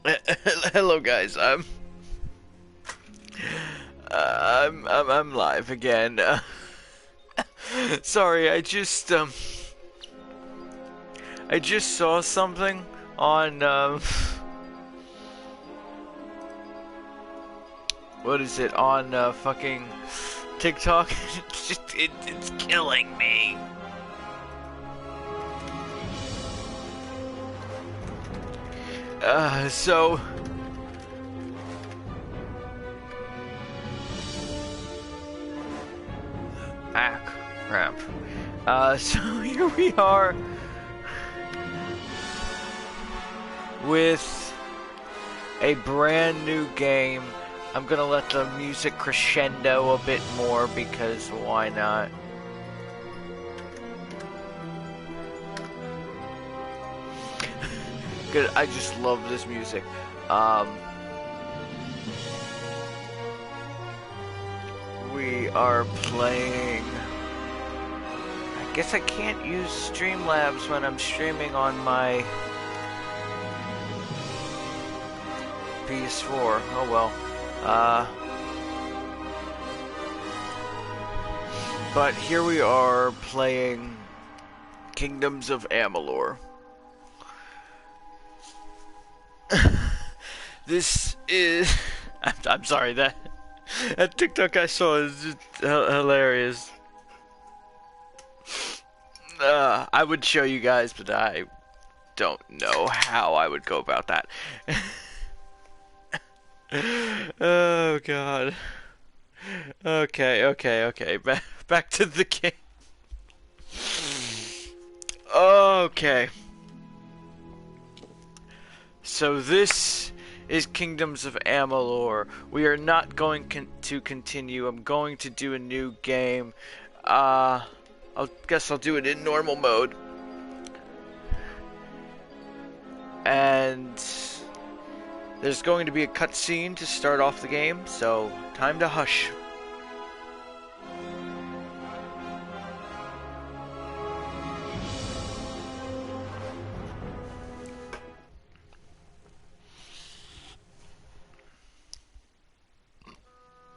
Hello, guys. I'm live again. Sorry, I just saw something on what is it on fucking TikTok? It's killing me. So. Ah, crap. So here we are with a brand new game. I'm gonna let the music crescendo a bit more because why not? Good, I just love this music. We are playing. I guess I can't use Streamlabs when I'm streaming on my PS4. Oh well. But here we are playing Kingdoms of Amalur. This is. I'm sorry, that TikTok I saw is just hilarious. I would show you guys, but I don't know how I would go about that. Oh god. Okay. Back to the game. Okay. So this is Kingdoms of Amalur. We are not going to continue. I'm going to do a new game. I guess I'll do it in normal mode. And there's going to be a cutscene to start off the game, so time to hush.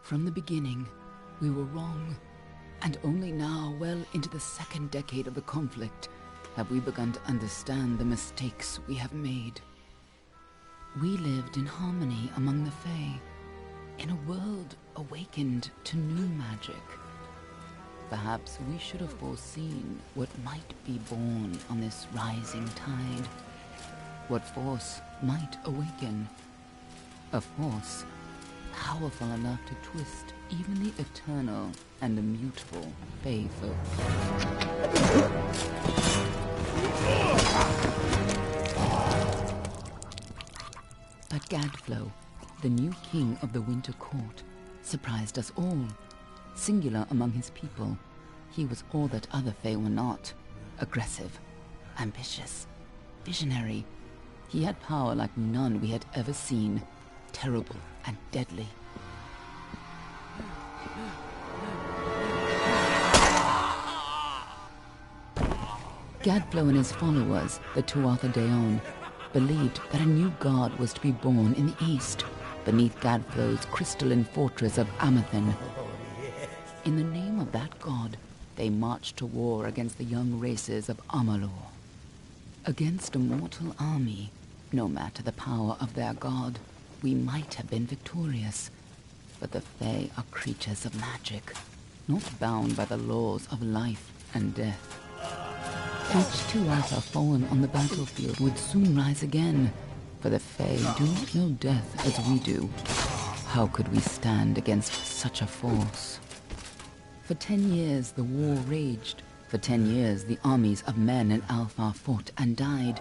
From the beginning, we were wrong, and only now, well into the second decade of the conflict, have we begun to understand the mistakes we have made. We lived in harmony among the Fae, in a world awakened to new magic. Perhaps we should have foreseen what might be born on this rising tide. What force might awaken. A force powerful enough to twist even the eternal and immutable Fae folk. But Gadflow, the new king of the Winter Court, surprised us all. Singular among his people, he was all that other Fae were not. Aggressive, ambitious, visionary. He had power like none we had ever seen. Terrible and deadly. Gadflow and his followers, the Tuatha Deon, believed that a new god was to be born in the east, beneath Gadflow's crystalline fortress of Amathen. In the name of that god, they marched to war against the young races of Amalur. Against a mortal army, no matter the power of their god, we might have been victorious. But the Fae are creatures of magic, not bound by the laws of life and death. Each Tuatha fallen on the battlefield would soon rise again, for the Fae do not know death as we do. How could we stand against such a force? For 10 years the war raged. For 10 years the armies of Men and Alpha fought and died.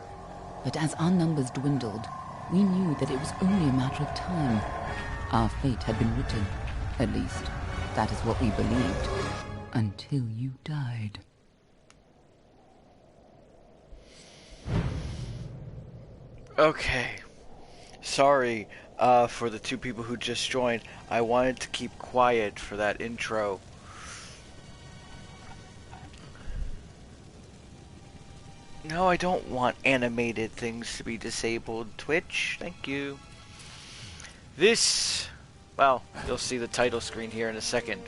But as our numbers dwindled, we knew that it was only a matter of time. Our fate had been written. At least, that is what we believed. Until you died. Okay. Sorry for the two people who just joined. I wanted to keep quiet for that intro. No, I don't want animated things to be disabled. Twitch, thank you. This, well, you'll see the title screen here in a second.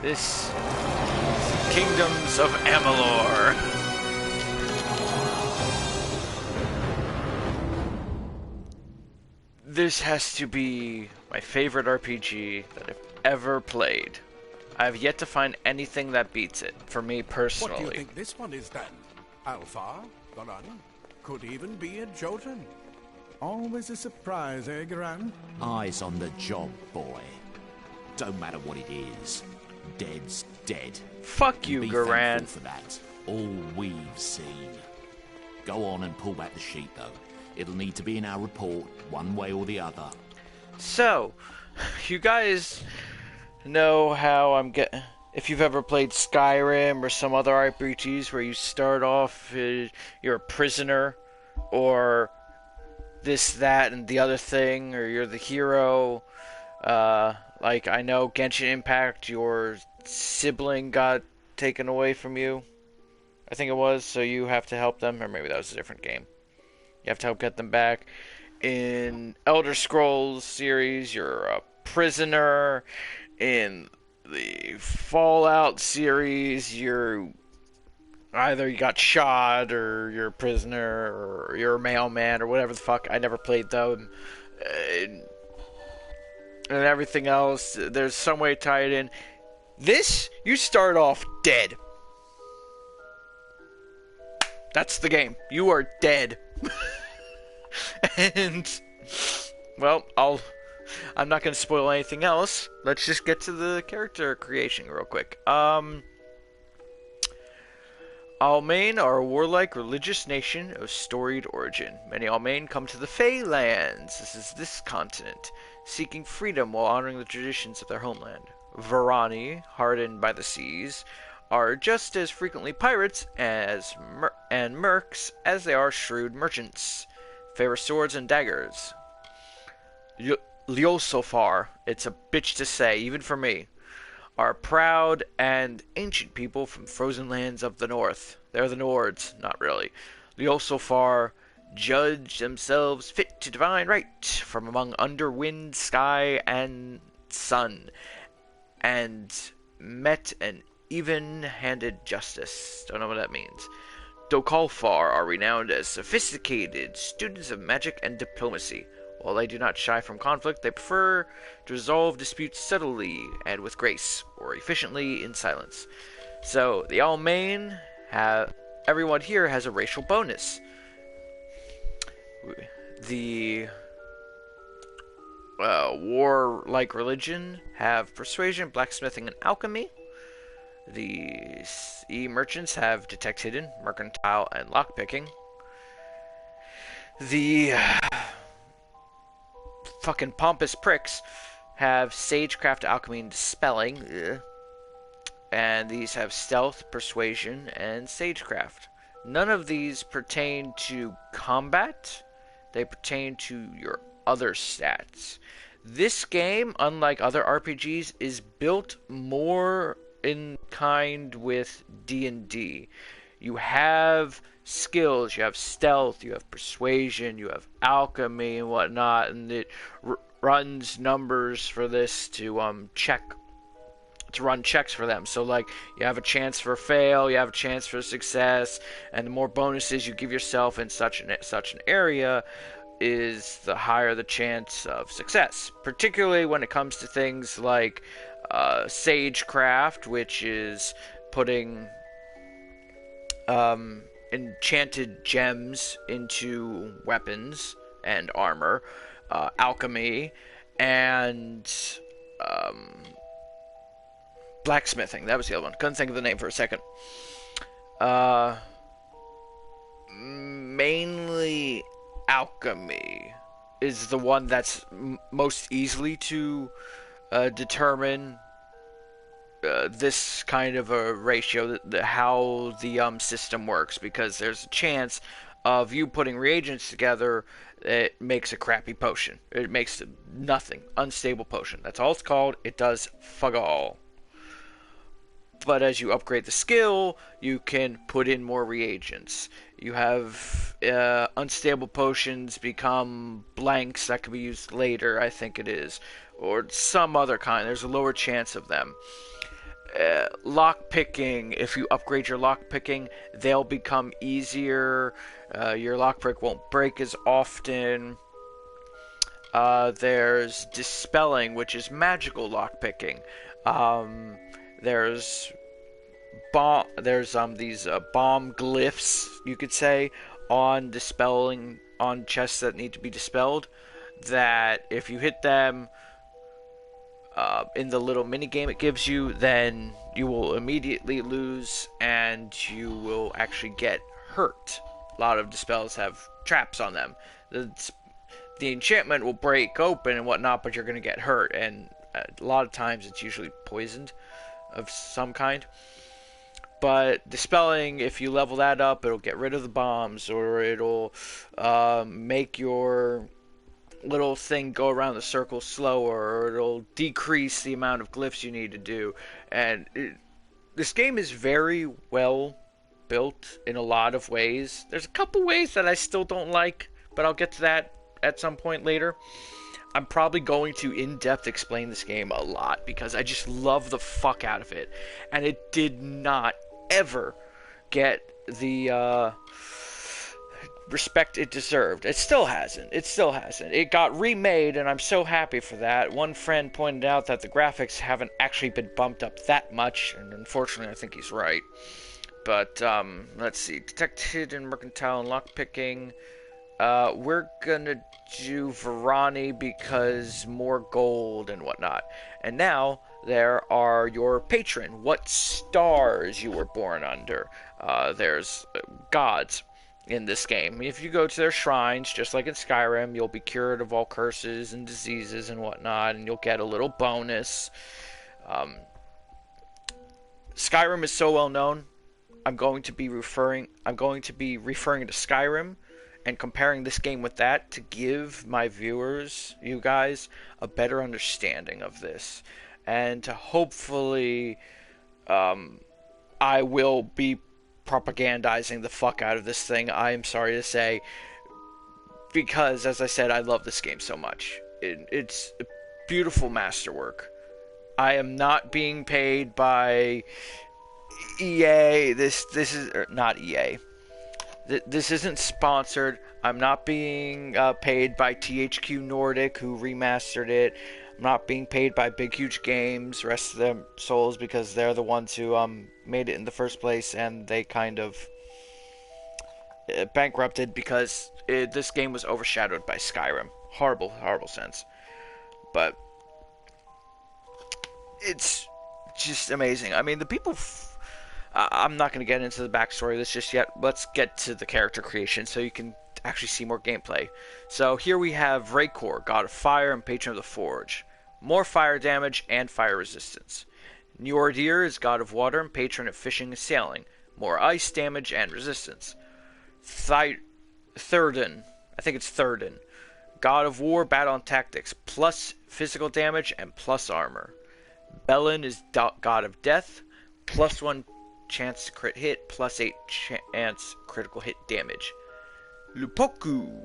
This is Kingdoms of Amalur. This has to be my favorite RPG that I've ever played. I have yet to find anything that beats it, for me personally. What do you think this one is then? Alpha? Garan? Could even be a Jotun? Always a surprise, eh, Garan? Eyes on the job, boy. Don't matter what it is. Dead's dead. Fuck you, Be Garan. thankful for that. All we've seen. Go on and pull back the sheet, though. It'll need to be in our report, one way or the other. So, you guys know how I'm getting... If you've ever played Skyrim or some other RPGs where you start off, you're a prisoner, or this, that, and the other thing, or you're the hero. Like, I know Genshin Impact, your sibling got taken away from you, I think it was, so you have to help them, or maybe that was a different game. You have to help get them back. In Elder Scrolls series, you're a prisoner. In the Fallout series, you're either you got shot, or you're a prisoner, or you're a mailman, or whatever the fuck. I never played them. And everything else, there's some way to tie it in. This, you start off dead. That's the game. You are dead. And, well, I'm not going to spoil anything else. Let's just get to the character creation real quick. Almain are a warlike religious nation of storied origin. Many Almain come to the Fey lands, this continent, seeking freedom while honoring the traditions of their homeland. Varani, hardened by the seas, are just as frequently pirates and mercs as they are shrewd merchants. Favor swords and daggers. Liosofar, it's a bitch to say, even for me, are proud and ancient people from frozen lands of the north. They're the Nords, not really. Liosofar judge themselves fit to divine right from among underwind, sky, and sun, and met an even-handed justice. Don't know what that means. Dokalfar are renowned as sophisticated students of magic and diplomacy. While they do not shy from conflict, they prefer to resolve disputes subtly and with grace, or efficiently in silence. So, the Almain everyone here has a racial bonus. The warlike religion have persuasion, blacksmithing, and alchemy. The sea merchants have detect hidden, mercantile, and lockpicking. The fucking pompous pricks have sagecraft, alchemy, and dispelling. Ugh. And these have stealth, persuasion, and sagecraft. None of these pertain to combat. They pertain to your other stats. This game, unlike other RPGs, is built more in kind with D&D. You have skills, you have stealth, you have persuasion, you have alchemy and whatnot, and it runs numbers for this to run checks for them. So like, you have a chance for fail, you have a chance for success, and the more bonuses you give yourself in such an area, is the higher the chance of success. Particularly when it comes to things like sagecraft, which is putting enchanted gems into weapons and armor, alchemy, and blacksmithing. That was the other one. Couldn't think of the name for a second. Mainly alchemy is the one that's most easily to determine this kind of a ratio, how the system works, because there's a chance of you putting reagents together, it makes a crappy potion. It makes nothing. Unstable potion. That's all it's called. It does fuck all. But as you upgrade the skill, you can put in more reagents. You have unstable potions become blanks that can be used later, I think it is, or some other kind. There's a lower chance of them. Lock picking, if you upgrade your lock picking, they'll become easier. Your lockpick won't break as often. There's dispelling, which is magical lockpicking. There's these bomb glyphs, you could say, on dispelling on chests that need to be dispelled. That if you hit them in the little mini game it gives you, then you will immediately lose and you will actually get hurt. A lot of dispels have traps on them. The enchantment will break open and whatnot, but you're going to get hurt, and a lot of times it's usually poisoned of some kind. But dispelling, if you level that up, it'll get rid of the bombs, or it'll make your little thing go around the circle slower, or it'll decrease the amount of glyphs you need to do. And this game is very well built in a lot of ways. There's a couple ways that I still don't like, but I'll get to that at some point later. I'm probably going to in-depth explain this game a lot because I just love the fuck out of it. And it did not ever get the respect it deserved. It still hasn't. It got remade, and I'm so happy for that. One friend pointed out that the graphics haven't actually been bumped up that much, and unfortunately I think he's right. But, let's see. Detected in mercantile and lockpicking. We're gonna do Varani because more gold and whatnot. And now there are your patron, what stars you were born under. There's gods in this game. If you go to their shrines, just like in Skyrim, you'll be cured of all curses and diseases and whatnot, and you'll get a little bonus. Skyrim is so well known. I'm going to be referring to Skyrim and comparing this game with that to give my viewers, you guys, a better understanding of this. And to hopefully, I will be propagandizing the fuck out of this thing, I am sorry to say, because, as I said, I love this game so much. It's a beautiful masterwork. I am not being paid by EA. This is not EA. This isn't sponsored. I'm not being paid by THQ Nordic, who remastered it. I'm not being paid by Big Huge Games, rest of their souls, because they're the ones who made it in the first place, and they kind of bankrupted because this game was overshadowed by Skyrim. Horrible, horrible sense. But it's just amazing. I mean, the people... I'm not going to get into the backstory of this just yet. Let's get to the character creation so you can actually see more gameplay. So here we have Raykor, god of fire and patron of the forge. More fire damage and fire resistance. Njordir is god of water and patron of fishing and sailing. More ice damage and resistance. Thurden, I think it's Thurden, god of war, battle and tactics, plus physical damage and plus armor. Belin is god of death, plus 1 chance to crit hit, plus 8 chance critical hit damage. Lupoku,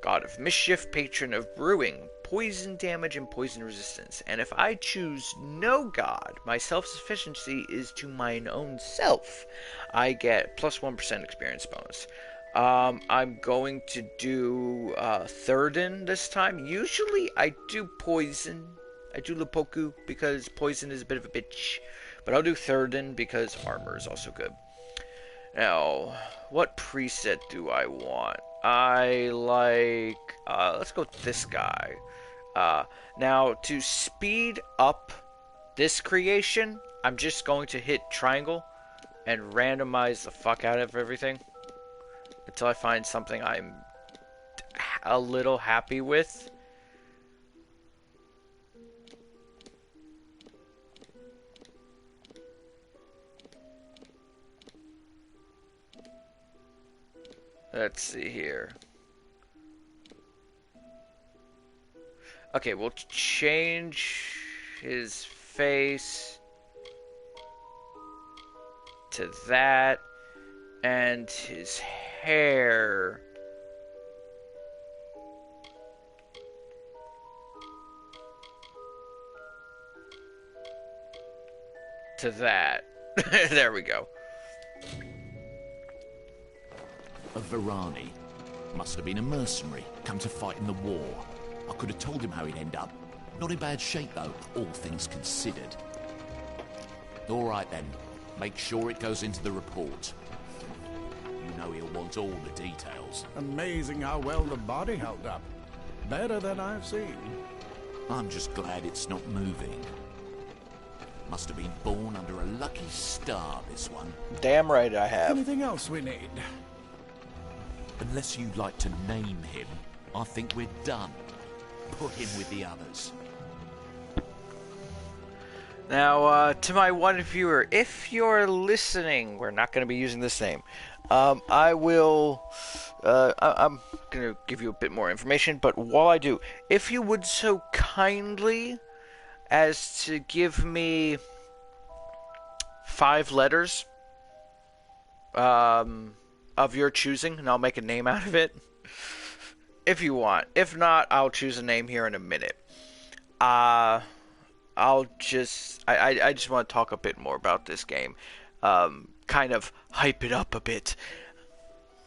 god of mischief, patron of brewing, poison damage and poison resistance. And if I choose no god, my self-sufficiency is to mine own self. I get plus 1% experience bonus. I'm going to do Thurden this time. Usually I do poison. I do Lupoku because poison is a bit of a bitch. But I'll do Thurden because armor is also good. Now, what preset do I want? I like... let's go with this guy. Now, to speed up this creation, I'm just going to hit triangle and randomize the fuck out of everything until I find something I'm a little happy with. Let's see here. Okay, we'll change his face. to that. And his hair. To that. There we go. A Varani. Must have been a mercenary, come to fight in the war. I could have told him how he'd end up. Not in bad shape, though, all things considered. All right, then. Make sure it goes into the report. You know he'll want all the details. Amazing how well the body held up. Better than I've seen. I'm just glad it's not moving. Must have been born under a lucky star, this one. Damn right I have. Anything else we need? Unless you'd like to name him, I think we're done. Put him with the others. Now, to my one viewer, if you're listening, we're not going to be using this name. I'm going to give you a bit more information, but while I do, if you would so kindly as to give me 5 letters of your choosing, and I'll make a name out of it. If you want. If not, I'll choose a name here in a minute. I just want to talk a bit more about this game. Kind of hype it up a bit.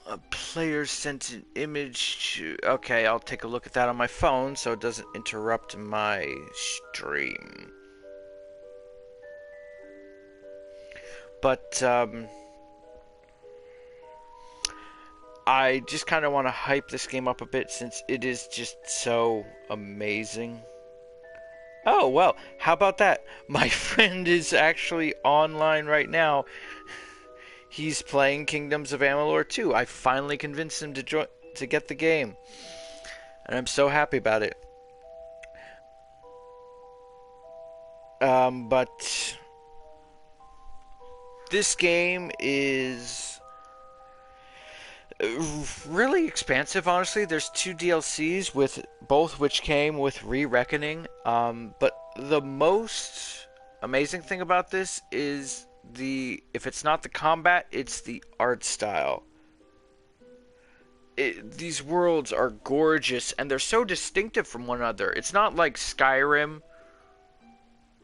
A player sent an image to... Okay, I'll take a look at that on my phone so it doesn't interrupt my stream. But, I just kind of want to hype this game up a bit since it is just so amazing. Oh, well, how about that? My friend is actually online right now. He's playing Kingdoms of Amalur 2. I finally convinced him to get the game. And I'm so happy about it. But this game is really expansive, honestly. There's 2 DLCs, with both which came with Re-Reckoning. But the most amazing thing about this is if it's not the combat, it's the art style. These worlds are gorgeous, and they're so distinctive from one another. It's not like Skyrim,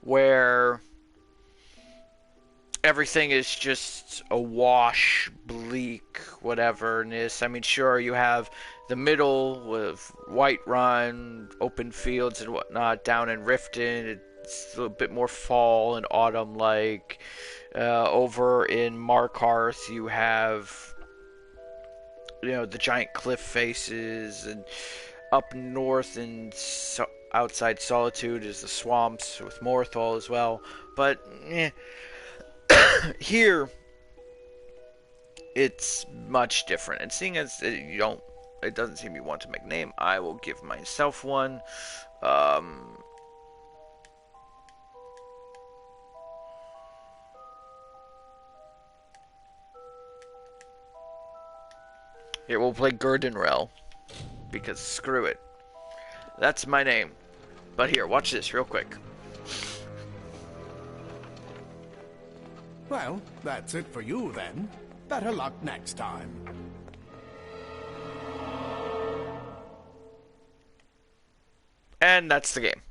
where everything is just a wash, bleak, whateverness. I mean, sure, you have the middle with Whiterun, open fields and whatnot. Down in Riften, it's a little bit more fall and autumn-like. Over in Markarth, you have, the giant cliff faces, and up north and outside Solitude is the swamps with Morthal as well. But here, it's much different. And seeing as it doesn't seem you want to make a name, I will give myself one. Here, we'll play Gurdenrel, because screw it. That's my name. But here, watch this real quick. Well, that's it for you then. Better luck next time. And that's the game.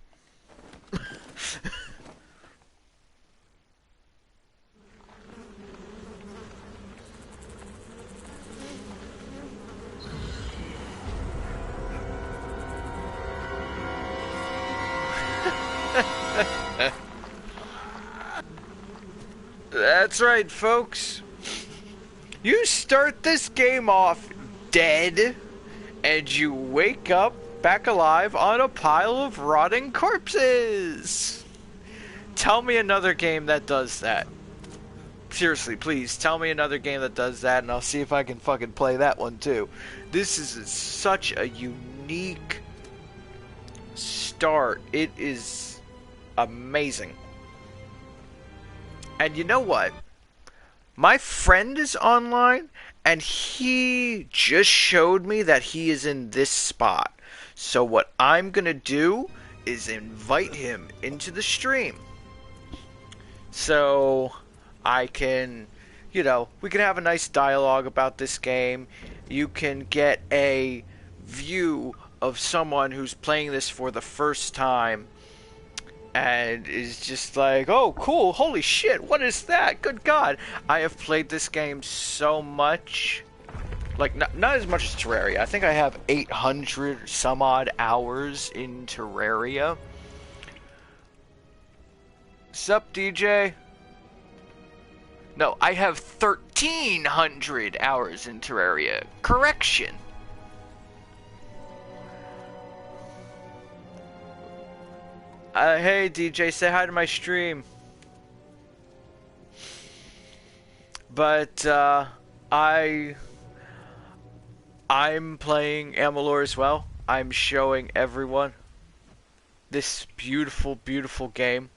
That's right, folks. You start this game off dead, and you wake up back alive on a pile of rotting corpses. Tell me another game that does that. Seriously, please, tell me another game that does that, and I'll see if I can fucking play that one too. This is such a unique start. It is amazing. And you know what? My friend is online, and he just showed me that he is in this spot. So what I'm going to do is invite him into the stream. So I can, you know, we can have a nice dialogue about this game. You can get a view of someone who's playing this for the first time and is just like, oh, cool, holy shit, what is that? Good God. I have played this game so much. Like, not as much as Terraria. I think I have 800 some odd hours in Terraria. Sup, DJ? No, I have 1,300 hours in Terraria. Correction. Hey, DJ, say hi to my stream. But, I'm playing Amalur as well. I'm showing everyone this beautiful, beautiful game.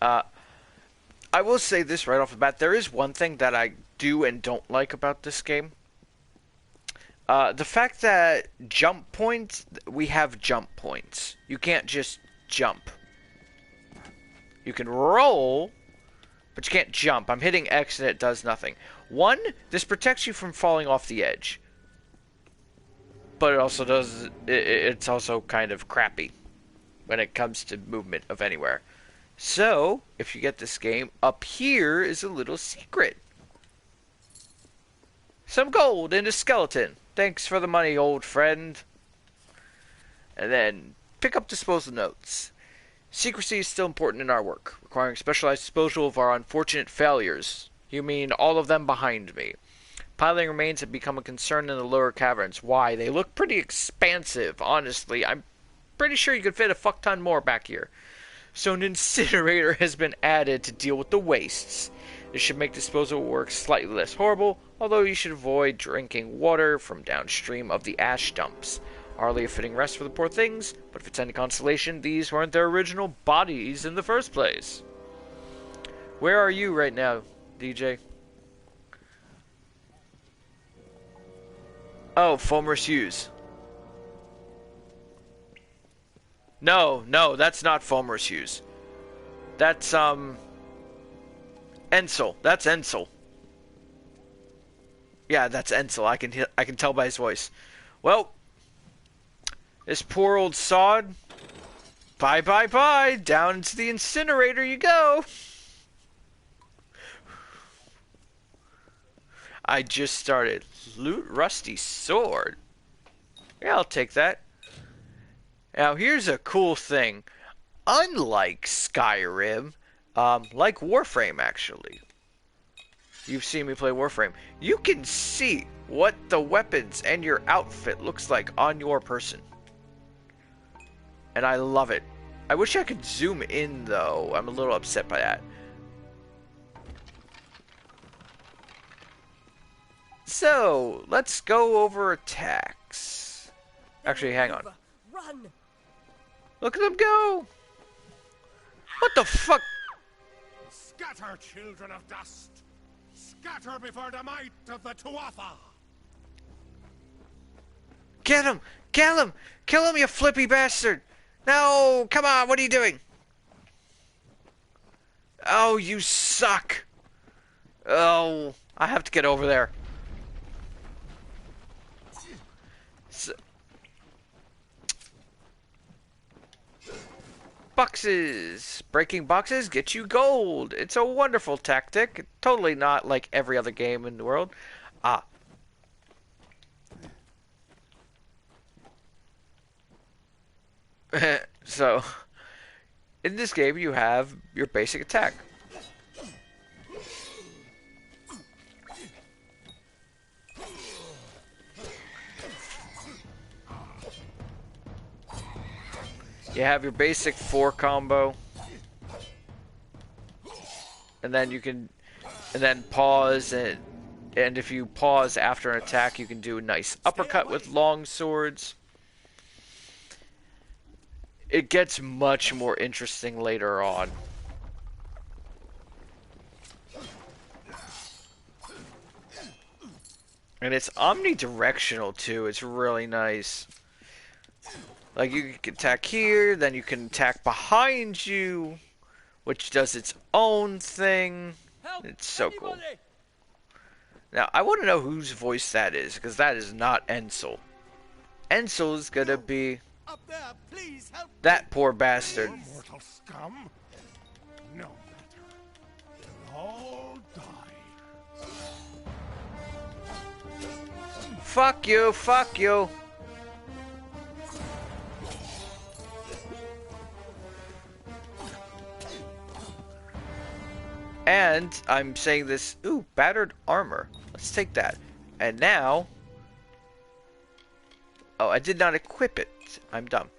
I will say this right off the bat. There is one thing that I do and don't like about this game. The fact that jump points, we have jump points. You can't just jump. You can roll, but you can't jump. I'm hitting X and it does nothing. One, this protects you from falling off the edge. But it also does, it's also kind of crappy when it comes to movement of anywhere. So, if you get this game, up here is a little secret. Some gold and a skeleton. Thanks for the money, old friend. And then, pick up disposal notes. Secrecy is still important in our work, requiring specialized disposal of our unfortunate failures. You mean all of them behind me. Piling remains have become a concern in the lower caverns. Why? They look pretty expansive, honestly. I'm pretty sure you could fit a fuck ton more back here. So an incinerator has been added to deal with the wastes. This should make disposal work slightly less horrible, although you should avoid drinking water from downstream of the ash dumps. Hardly a fitting rest for the poor things, but if it's any consolation, these weren't their original bodies in the first place. Where are you right now, DJ? Oh, Fulmer's Hughes. No, that's not Fulmer's Hughes. That's, Ensel. That's Ensel. Yeah, that's Ensel. I can tell by his voice. Well, this poor old sod. Bye, bye, bye. Down into the incinerator you go. I just started. Loot rusty sword. Yeah, I'll take that. Now, here's a cool thing. Unlike Skyrim, like Warframe, actually. You've seen me play Warframe. You can see what the weapons and your outfit looks like on your person. And I love it. I wish I could zoom in, though. I'm a little upset by that. So, let's go over attacks. Actually, hang on. Run! Look at them go! What the fuck? Scatter, children of dust! Scatter before the might of the Tuatha! Get him! Kill him! Kill him, you flippy bastard! No! Come on, what are you doing? Oh, you suck! Oh, I have to get over there. Boxes! Breaking boxes get you gold. It's a wonderful tactic. Totally not like every other game in the world. So, in this game you have your basic attack. You have your basic 4 combo. And then you can, and then pause, and if you pause after an attack, you can do a nice uppercut with long swords. It gets much more interesting later on. And it's omnidirectional too. It's really nice. Like, you can attack here, then you can attack behind you, which does its own thing. It's so cool. Now, I want to know whose voice that is, because that is not Ensel. Ensel is gonna be Up there, please help that poor bastard. Mortal scum. No matter. You'll all die. Fuck you, fuck you. And I'm saying this, ooh, battered armor. Let's take that. And now, oh, I did not equip it. I'm dumb.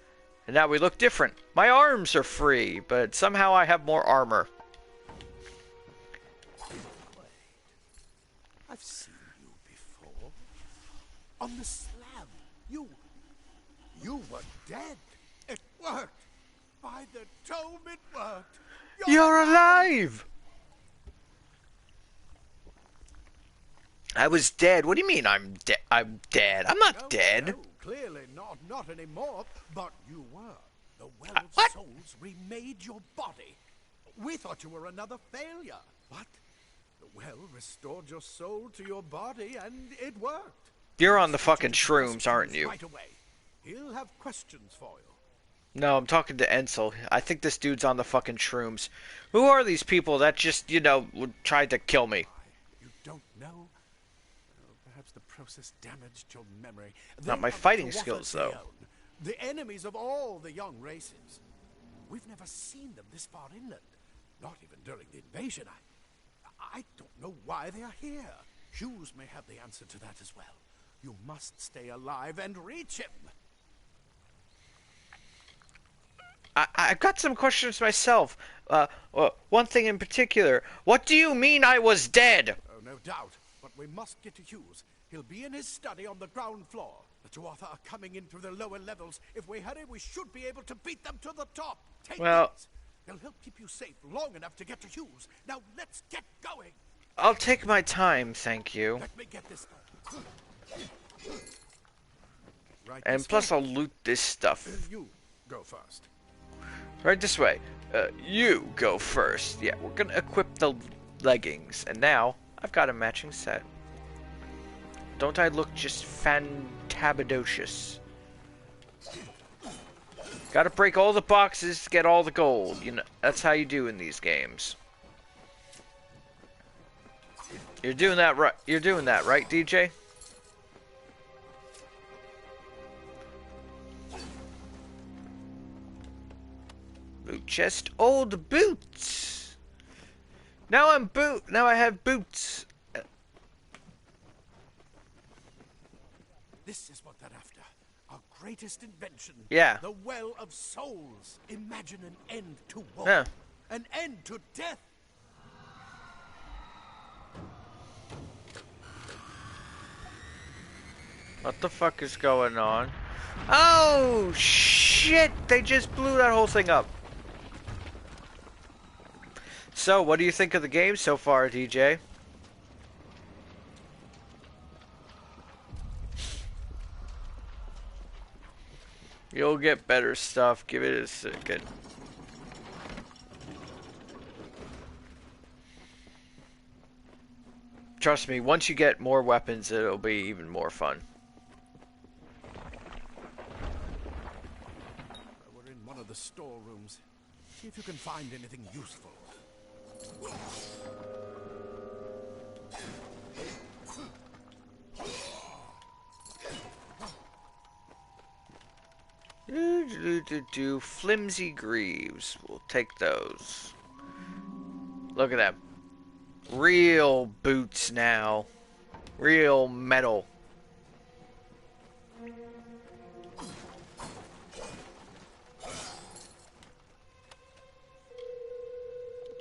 And now we look different. My arms are free, but somehow I have more armor. I've seen you before. On the slab. You were dead. It worked. By the tome, it worked. You're alive! I was dead. What do you mean I'm dead? I'm dead. I'm not dead. No, clearly not anymore. But you were. The Well of What? Souls remade your body. We thought you were another failure. But the well restored your soul to your body, and it worked. You're on the fucking shrooms, aren't you? Right away. He'll have questions for you. No, I'm talking to Ensel. I think this dude's on the fucking shrooms. Who are these people that just, you know, tried to kill me? You don't know? Well, perhaps the process damaged your memory. Not They my are fighting Tuatha skills, though. Deon, the enemies of all the young races. We've never seen them this far inland. Not even during the invasion. I don't know why they are here. Hughes may have the answer to that as well. You must stay alive and reach him. I've got some questions myself. One thing in particular. What do you mean I was dead? Oh, no doubt. But we must get to Hughes. He'll be in his study on the ground floor. The Tuatha are coming in through the lower levels. If we hurry, we should be able to beat them to the top. Take Well, these. They'll help keep you safe long enough to get to Hughes. Now, let's get going. I'll take my time, thank you. Let me get this done. Right And this plus way. I'll loot this stuff. You go first. Right this way. You go first. Yeah, we're gonna equip the leggings. And now, I've got a matching set. Don't I look just fantabulous? Gotta break all the boxes to get all the gold. You know, that's how you do in these games. You're doing that right. You're doing that, right, DJ? Boot chest, old boots. Now I have boots. This is what they're after. Our greatest invention. Yeah. The Well of Souls. Imagine an end to war. Yeah. An end to death. What the fuck is going on? Oh shit! They just blew that whole thing up. So, what do you think of the game so far, DJ? You'll get better stuff. Give it a second. Trust me, once you get more weapons, it'll be even more fun. We're in one of the storerooms. See if you can find anything useful. Flimsy greaves. We'll take those. Look at that. Real boots now. Real metal.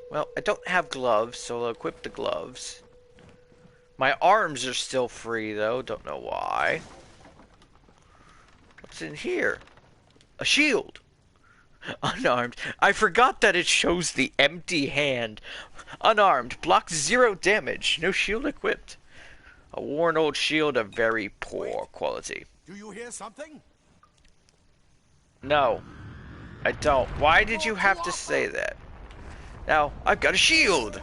Well, I don't have gloves, so I'll equip the gloves. My arms are still free, though. Don't know why. What's in here? A shield. Unarmed. I forgot that it shows the empty hand. Unarmed. Blocks 0 damage. No shield equipped. A worn old shield of very poor quality. Do you hear something? No. I don't. Why did you have to say that? Now, I've got a shield!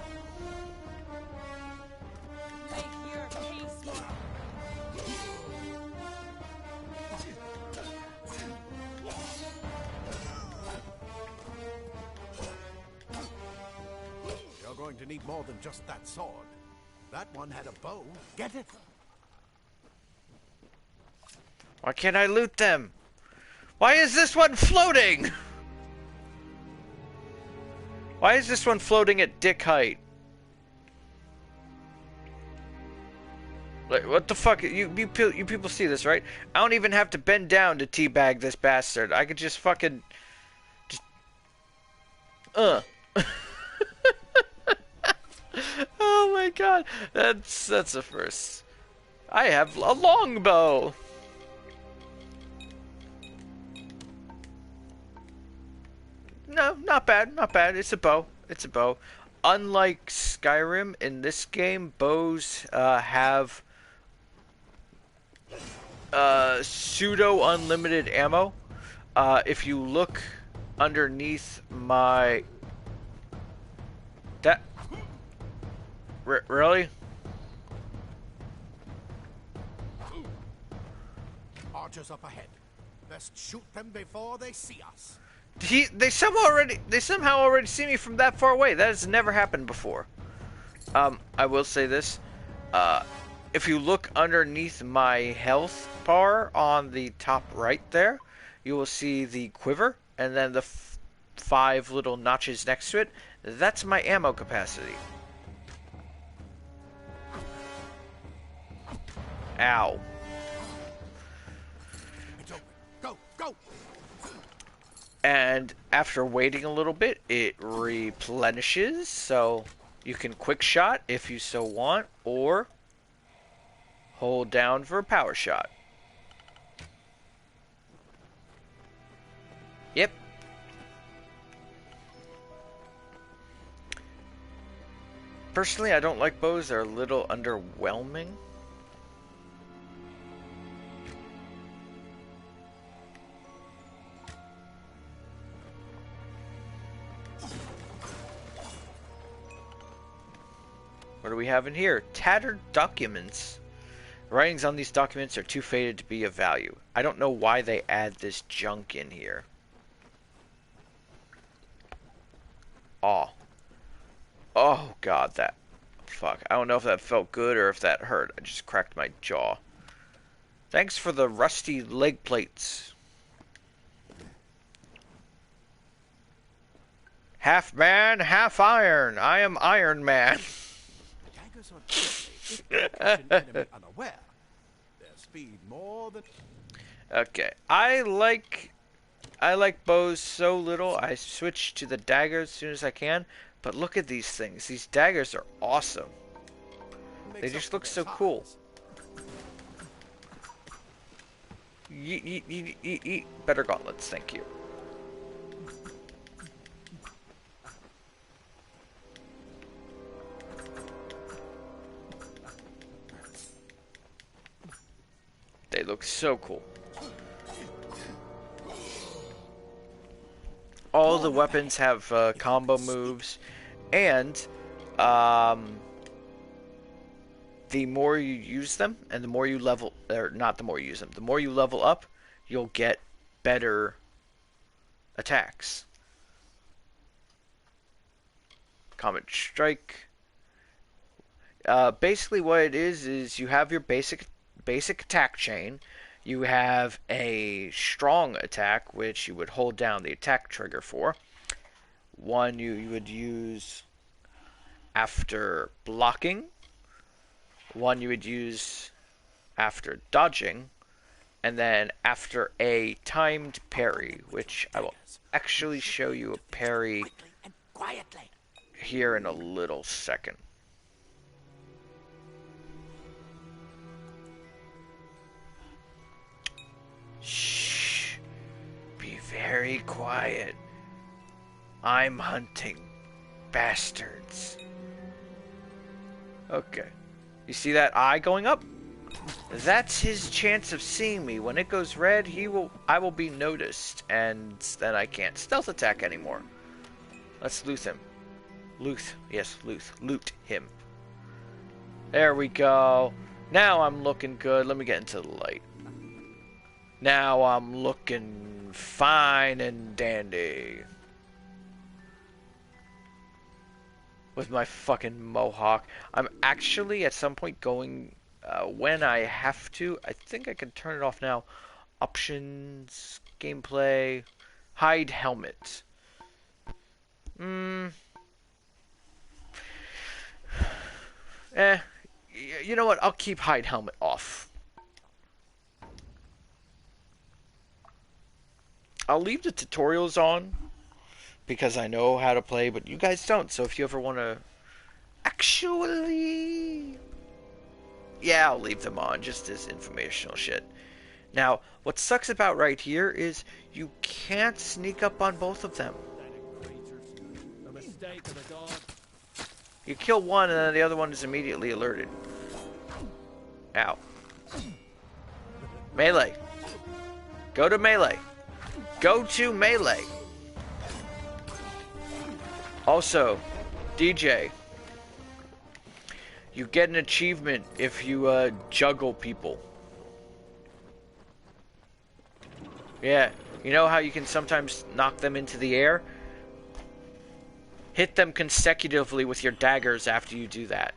need more than just that sword. That one had a bow. Get it? Why can't I loot them? Why is this one floating? Why is this one floating at dick height? Like, what the fuck? You people see this, right? I don't even have to bend down to teabag this bastard. I could just fucking... Oh my god. That's a first. I have a longbow. No, not bad, not bad. It's a bow. It's a bow. Unlike Skyrim, in this game, bows have pseudo unlimited ammo. If you look underneath my really? Archers up ahead. Best shoot them before they see us. They somehow already see me from that far away. That has never happened before. I will say this. If you look underneath my health bar on the top right there, you will see the quiver and then the 5 little notches next to it. That's my ammo capacity. Ow. It's open. Go, go! And after waiting a little bit, it replenishes, so you can quick shot if you so want, or hold down for a power shot. Yep. Personally, I don't like bows. They're a little underwhelming. What do we have in here? Tattered documents. The writings on these documents are too faded to be of value. I don't know why they add this junk in here. Oh. Oh god, that... Fuck. I don't know if that felt good or if that hurt. I just cracked my jaw. Thanks for the rusty leg plates. Half man, half iron. I am Iron Man. Daggers are deadly if they catch an enemy unaware. Their speed more than... Okay. I like bows so little, I switch to the daggers as soon as I can. But look at these things. These daggers are awesome. They just look so cool. Yeet, yeet, yeet, yeet. Better gauntlets, thank you. They look so cool. All the weapons have combo moves, and the more you use them, and the more you level, or not the more you use them, the more you level up, you'll get better attacks. Comet Strike. Basically what it is you have your basic attack chain. You have a strong attack, which you would hold down the attack trigger for. One you would use after blocking. One you would use after dodging. And then after a timed parry, which I will actually show you a parry here in a little second. Shh. Be very quiet. I'm hunting bastards. Okay. You see that eye going up? That's his chance of seeing me. When it goes red, I will be noticed, and then I can't stealth attack anymore. Let's loot him. Loot him. There we go. Now I'm looking good. Let me get into the light. Now I'm looking fine and dandy. with my fucking mohawk. I'm actually at some point going, when I have to, I think I can turn it off now. Options, gameplay, hide helmet. Eh, you know what? I'll keep hide helmet off. I'll leave the tutorials on because I know how to play, but you guys don't. So if you ever want to actually, yeah, I'll leave them on just as informational shit. Now, what sucks about right here is you can't sneak up on both of them. You kill one and then the other one is immediately alerted. Ow. Melee. Go to melee. Go to melee. Also, DJ, you get an achievement if you juggle people. Yeah, you know how you can sometimes knock them into the air? Hit them consecutively with your daggers after you do that.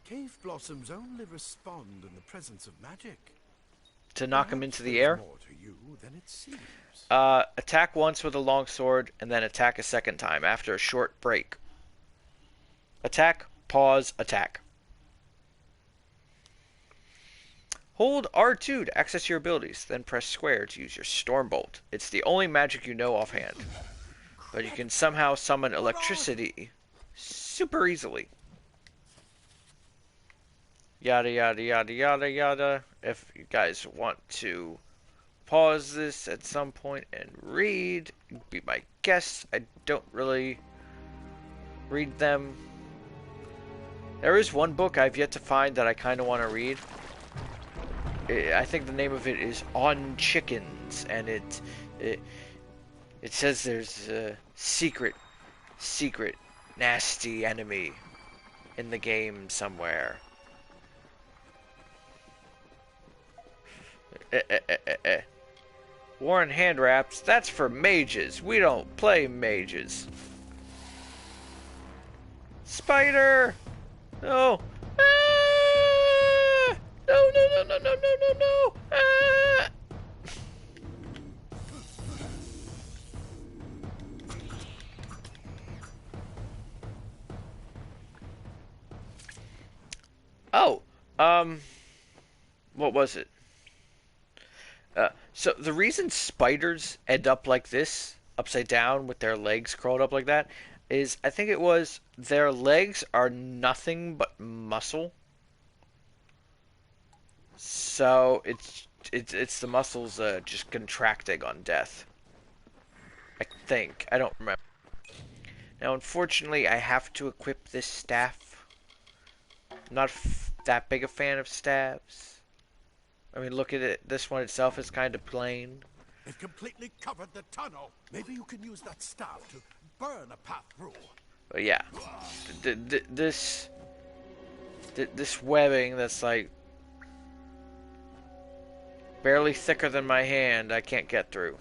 Cave blossoms only respond in the presence of magic. To knock them into the air? More to you than it seems. Attack once with a longsword, and then attack a second time after a short break. Attack, pause, attack. Hold R2 to access your abilities, then press square to use your Stormbolt. It's the only magic you know offhand. But you can somehow summon electricity super easily. Yada yada yada yada yada. If you guys want to pause this at some point and read, be my guest. I don't really read them. There is one book I've yet to find that I kind of want to read. I think the name of it is On Chickens, and it says there's a secret, nasty enemy in the game somewhere. War and hand wraps, that's for mages. We don't play mages. Spider! No! Ah! No, no, no, no, no, no, no, no! Ah! Oh, what was it? So the reason spiders end up like this, upside down with their legs curled up like that, is I think it was their legs are nothing but muscle. So it's the muscles just contracting on death. I think. I don't remember. Now, unfortunately, I have to equip this staff. I'm not that big a fan of staves. I mean, look at it. This one itself is kind of plain. They've completely covered the tunnel. Maybe you can use that staff to burn a path through. But yeah, this webbing that's like barely thicker than my hand, I can't get through.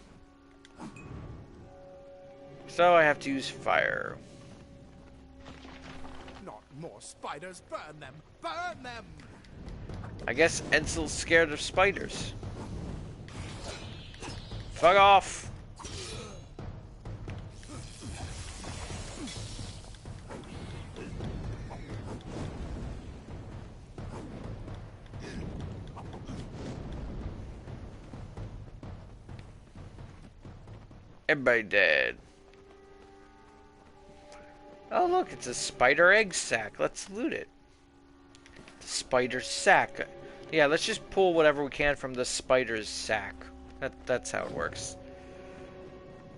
So I have to use fire. Not more spiders. Burn them. Burn them. I guess Ensel's scared of spiders. Fuck off! Everybody dead. Oh look, it's a spider egg sack. Let's loot it. Spider sack. Yeah, let's just pull whatever we can from the spider's sack. That's how it works.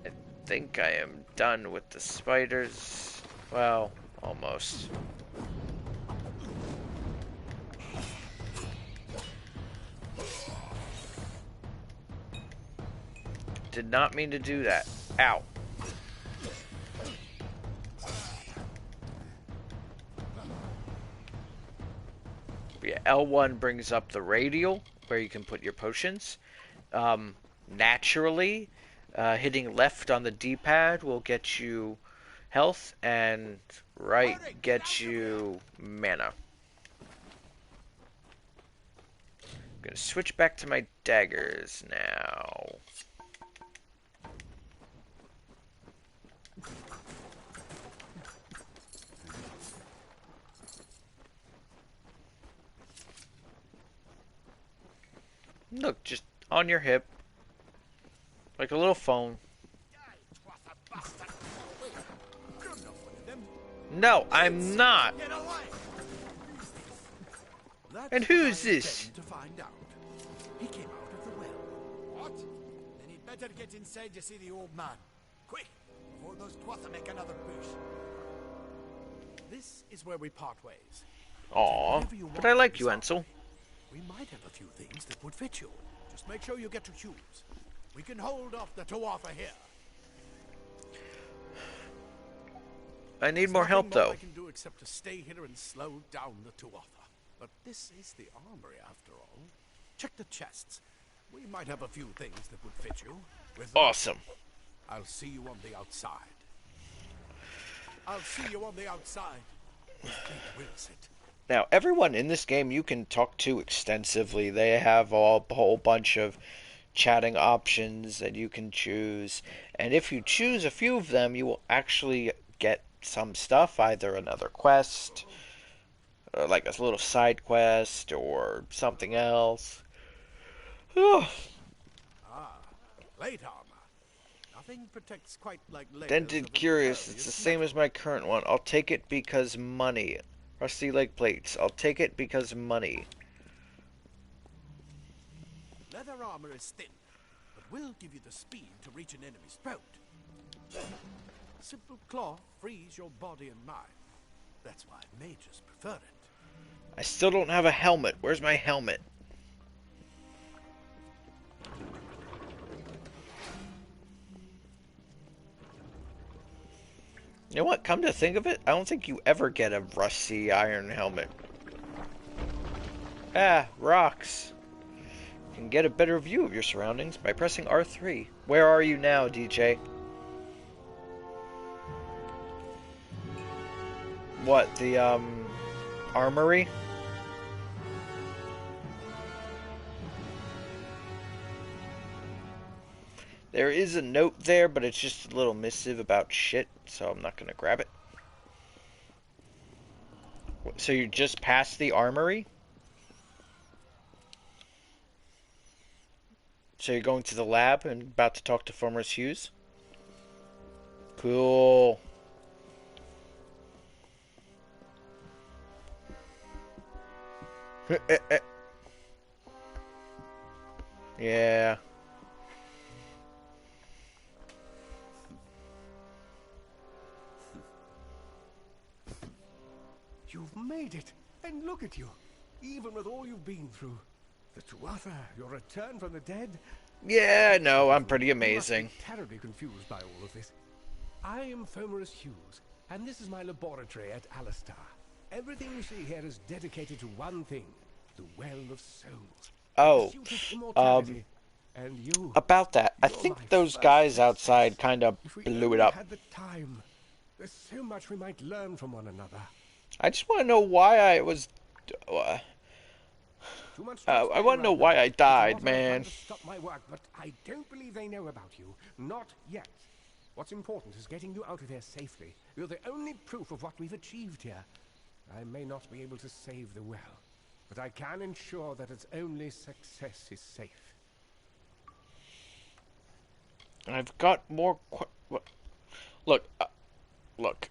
I think I am done with the spiders. Well, almost. Did not mean to do that. Ow. Yeah, L1 brings up the radial, where you can put your potions. Naturally, hitting left on the D-pad will get you health, and right gets you mana. I'm gonna switch back to my daggers now. Look, just on your hip. Like a little phone. No, I'm not. And who's this? To find out. He came out of the well. What? Then he'd better get inside to see the old man. Quick, before those Tuatha make another push. This is where we part ways. Aw, but I like you, Ansel. We might have a few things that would fit you. Just make sure you get to choose. We can hold off the Tuatha here. I need more help, though. I can do except to stay here and slow down the Tuatha. But this is the armory, after all. Check the chests. We might have a few things that would fit you. Awesome. I'll see you on the outside. I'll see you on the outside. Now, everyone in this game you can talk to extensively. They have a whole bunch of chatting options that you can choose. And if you choose a few of them, you will actually get some stuff, either another quest, or like a little side quest, or something else. Plate armor. Nothing protects quite like Dented Curious, it's the same as my current one. I'll take it because money. Rusty leg plates, I'll take it because money. Leather armor is thin, but will give you the speed to reach an enemy's throat. Simple cloth frees your body and mind. That's why mages prefer it. I still don't have a helmet. Where's my helmet? You know what? Come to think of it, I don't think you ever get a rusty iron helmet. Ah, rocks. You can get a better view of your surroundings by pressing R3. Where are you now, DJ? What, the, armory? There is a note there, but it's just a little missive about shit, so I'm not gonna grab it. So you just passed the armory? So you're going to the lab and about to talk to Farmer's Hughes? Cool. Yeah. You've made it, and look at you. Even with all you've been through. The Tuatha, your return from the dead. Yeah, no, I'm pretty amazing. You must be terribly confused by all of this. I am Fomerus Hughes, and this is my laboratory at Alistar. Everything you see here is dedicated to one thing, the Well of Souls. Oh, and you, about that, I think those guys outside kind of blew it up. Had the time. There's so much we might learn from one another. I just want to know why I was... I want to know why I died, man. Stop my work, but I don't believe they know about you. Not yet. What's important is getting you out of here safely. You're the only proof of what we've achieved here. I may not be able to save the well, but I can ensure that its only success is safe. I've got more... Look, look.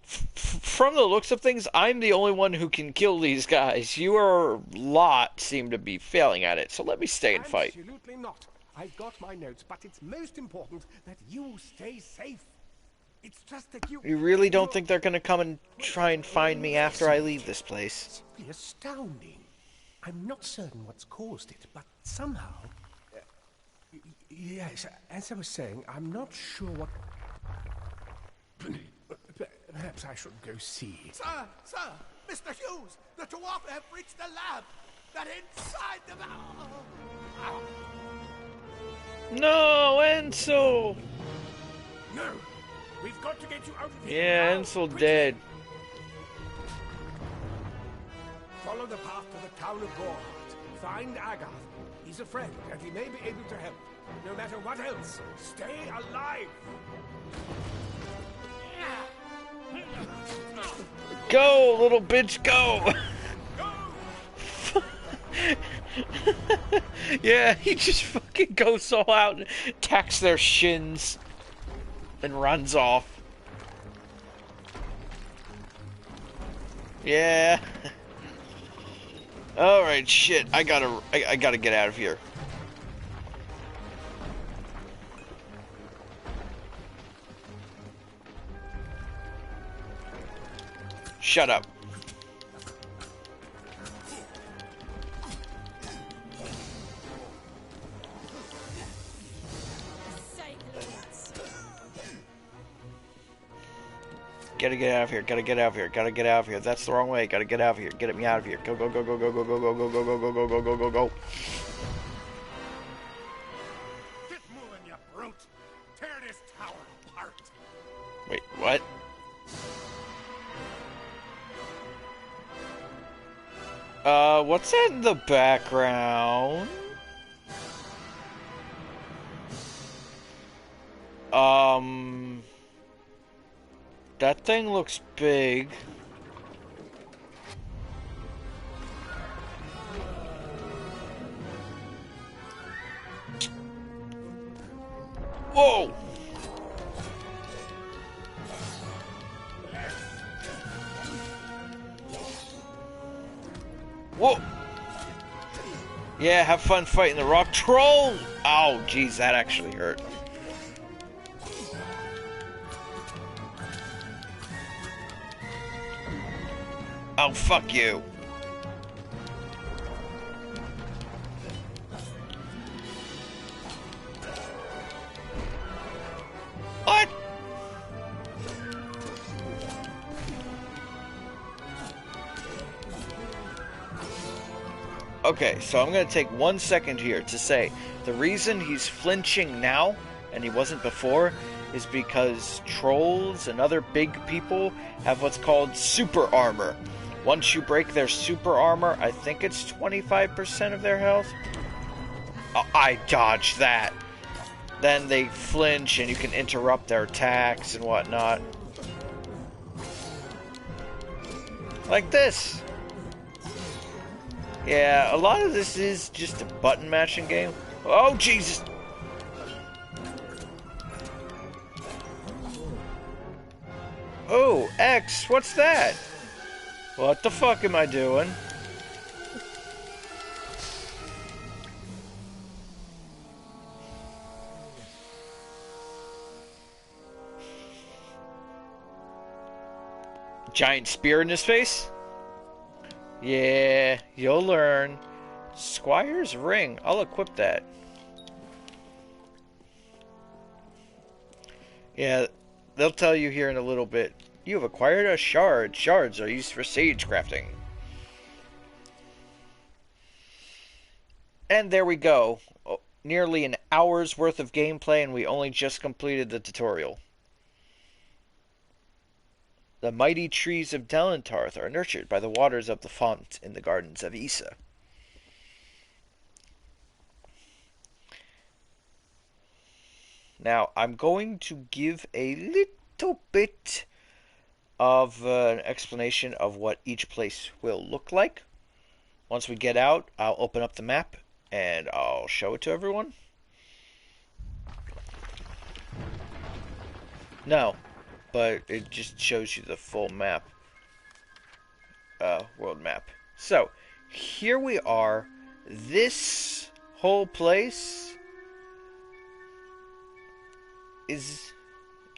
From the looks of things, I'm the only one who can kill these guys. Your lot seem to be failing at it, so let me stay and fight. Absolutely not. I've got my notes, but it's most important that you stay safe. It's just that you really don't think they're gonna come and try and find me after I leave this place? Simply astounding. I'm not certain what's caused it, but somehow... yes, as I was saying, I'm not sure what... Perhaps I should go see. Sir! Mr. Hughes! The Tuatha have reached the lab! They're inside the... No, Enzo! No! We've got to get you out of here. Yeah, now, Ansel quickly. dead. Follow the path to the town of Gorhart. Find Agath. He's a friend, and he may be able to help. No matter what else, stay alive. Go, little bitch, go! Yeah, he just fucking goes all out and attacks their shins and runs off. Yeah. Alright, shit. I gotta get out of here. Shut up. Gotta get out of here, gotta get out of here, gotta get out of here. That's the wrong way, gotta get out of here. Get me out of here. Go, go, go, go, go, go, go, go, go, go, go, go, go, go, go, go, go. Get moving, you brute! Tear this tower apart! Wait, what? What's that in the background? That thing looks big. Whoa! Whoa! Yeah, have fun fighting the rock troll! Oh, jeez, that actually hurt. Oh, fuck you. What? Okay, so I'm going to take 1 second here to say the reason he's flinching now and he wasn't before is because trolls and other big people have what's called super armor. Once you break their super armor, I think it's 25% of their health. Oh, I dodged that. Then they flinch and you can interrupt their attacks and whatnot. Like this. Yeah, a lot of this is just a button mashing game. Oh, Jesus! Oh, X, what's that? What the fuck am I doing? Giant spear in his face? Yeah, you'll learn. Squire's ring. I'll equip that. Yeah, they'll tell you here in a little bit. You have acquired a shard. Shards are used for sage crafting. And there we go. Nearly an hour's worth of gameplay and we only just completed the tutorial. The mighty trees of Delentarth are nurtured by the waters of the font in the gardens of Issa. Now, I'm going to give a little bit of an explanation of what each place will look like. Once we get out, I'll open up the map and I'll show it to everyone. No, but it just shows you the full map, world map. So, here we are. This whole place is,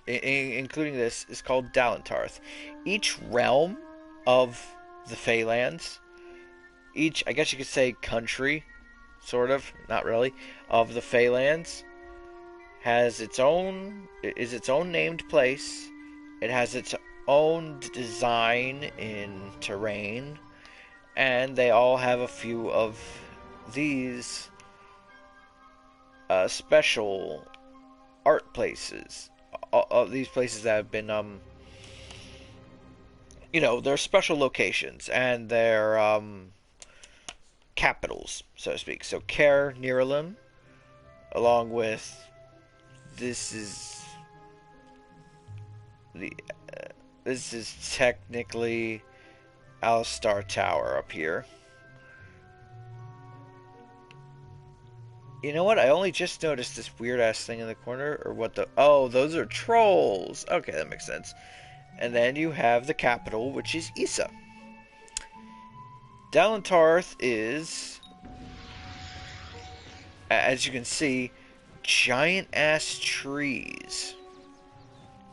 including this, is called Delentarth. Each realm of the Feylands, each, I guess you could say, country, sort of, not really, of the Feylands, has its own, is its own named place. It has its own design in terrain, and they all have a few of these special art places all these places that have been, you know, they're special locations and they're capitals, so to speak. So Caer Neerlin, along with this is the this is technically Alistar Tower up here. You know what? I only just noticed this weird ass thing in the corner, or what the? Oh, those are trolls. Okay, that makes sense. And then you have the capital, which is Issa. Dalentarth is, as you can see, giant ass trees.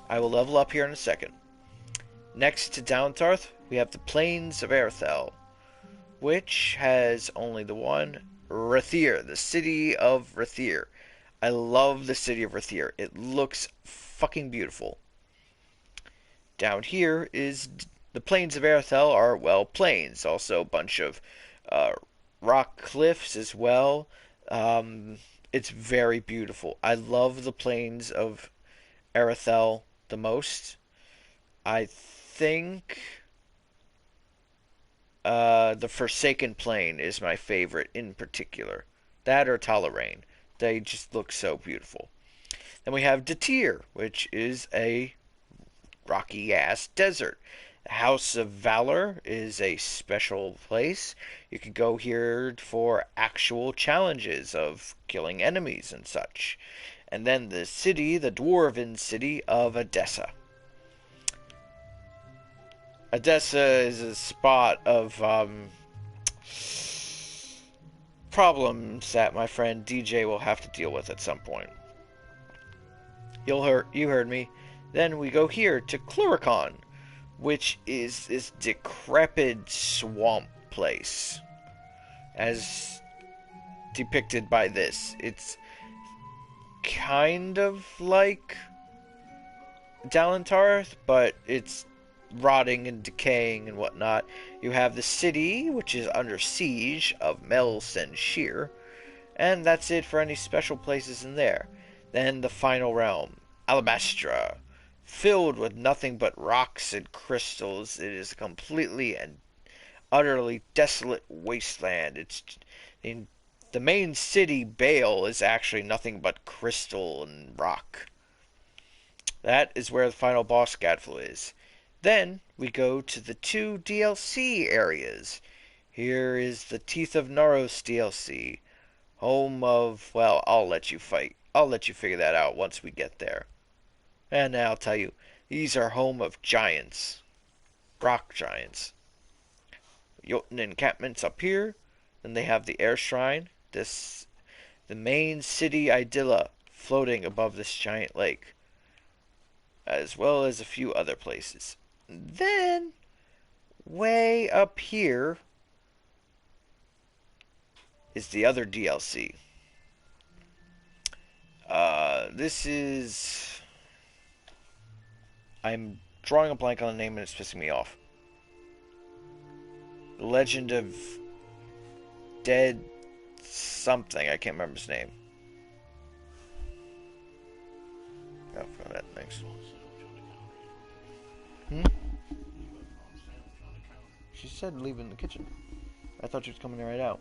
I will level up here in a second. Next to Dalentarth, we have the Plains of Erthel, which has only the one, Rathir, the city of Rathir. I love the city of Rathir. It looks fucking beautiful. Down here is the Plains of Erthel are, well, plains. Also a bunch of rock cliffs as well. It's very beautiful. I love the Plains of Erthel the most. I think the Forsaken Plain is my favorite in particular. That or Talarain. They just look so beautiful. Then we have Datir, which is a rocky-ass desert. The House of Valor is a special place. You can go here for actual challenges of killing enemies and such. And then the city, the dwarven city of Edessa. Edessa is a spot of problems that my friend DJ will have to deal with at some point. You heard me. Then we go here to Cluricon, which is this decrepit swamp place, as depicted by this. It's kind of like Dalentarth, but it's rotting and decaying and whatnot. You have the city, which is under siege of Mel Senshir, and that's it for any special places in there. Then the final realm, Alabastra, filled with nothing but rocks and crystals. It is a completely and utterly desolate wasteland. It's in the main city, Bale, is actually nothing but crystal and rock. That is where the final boss Gadflow is. Then we go to the 2 DLC areas. Here is the Teeth of Naros DLC, home of, well, I'll let you figure that out once we get there. And I'll tell you, these are home of giants. Rock giants. Jotun encampments up here. Then they have the air shrine. The main city Idylla, floating above this giant lake. As well as a few other places. Then, way up here is the other DLC. This is... I'm drawing a blank on the name and it's pissing me off. The Legend of Dead something. I can't remember his name. Oh, for that, thanks. She said leave in the kitchen. I thought she was coming right out.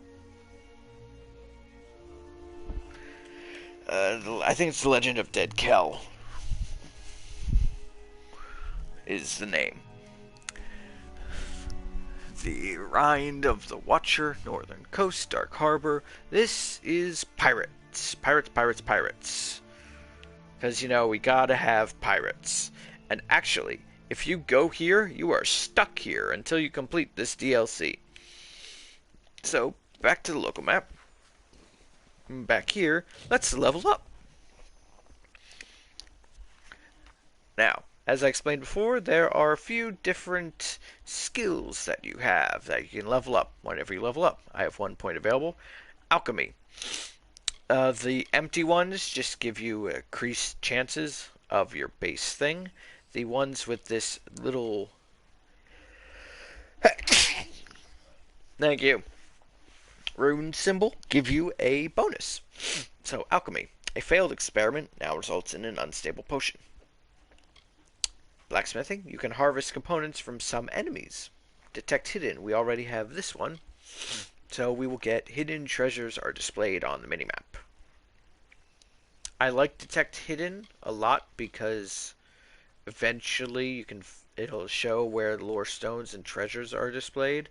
I think it's The Legend of Dead Kell is the name. The Rind of the Watcher, Northern Coast, Dark Harbor. This is pirates. Pirates. Because, you know, we gotta have pirates. And actually, if you go here, you are stuck here until you complete this DLC. So, back to the local map. Back here, let's level up. Now, as I explained before, there are a few different skills that you have that you can level up whenever you level up. I have 1 point available. Alchemy. The empty ones just give you increased chances of your base thing. The ones with this little... Thank you. Rune symbol give you a bonus. So, alchemy. A failed experiment now results in an unstable potion. Blacksmithing, you can harvest components from some enemies. Detect hidden, we already have this one. So we will get hidden treasures are displayed on the minimap. I like detect hidden a lot because eventually it'll show where lore stones and treasures are displayed,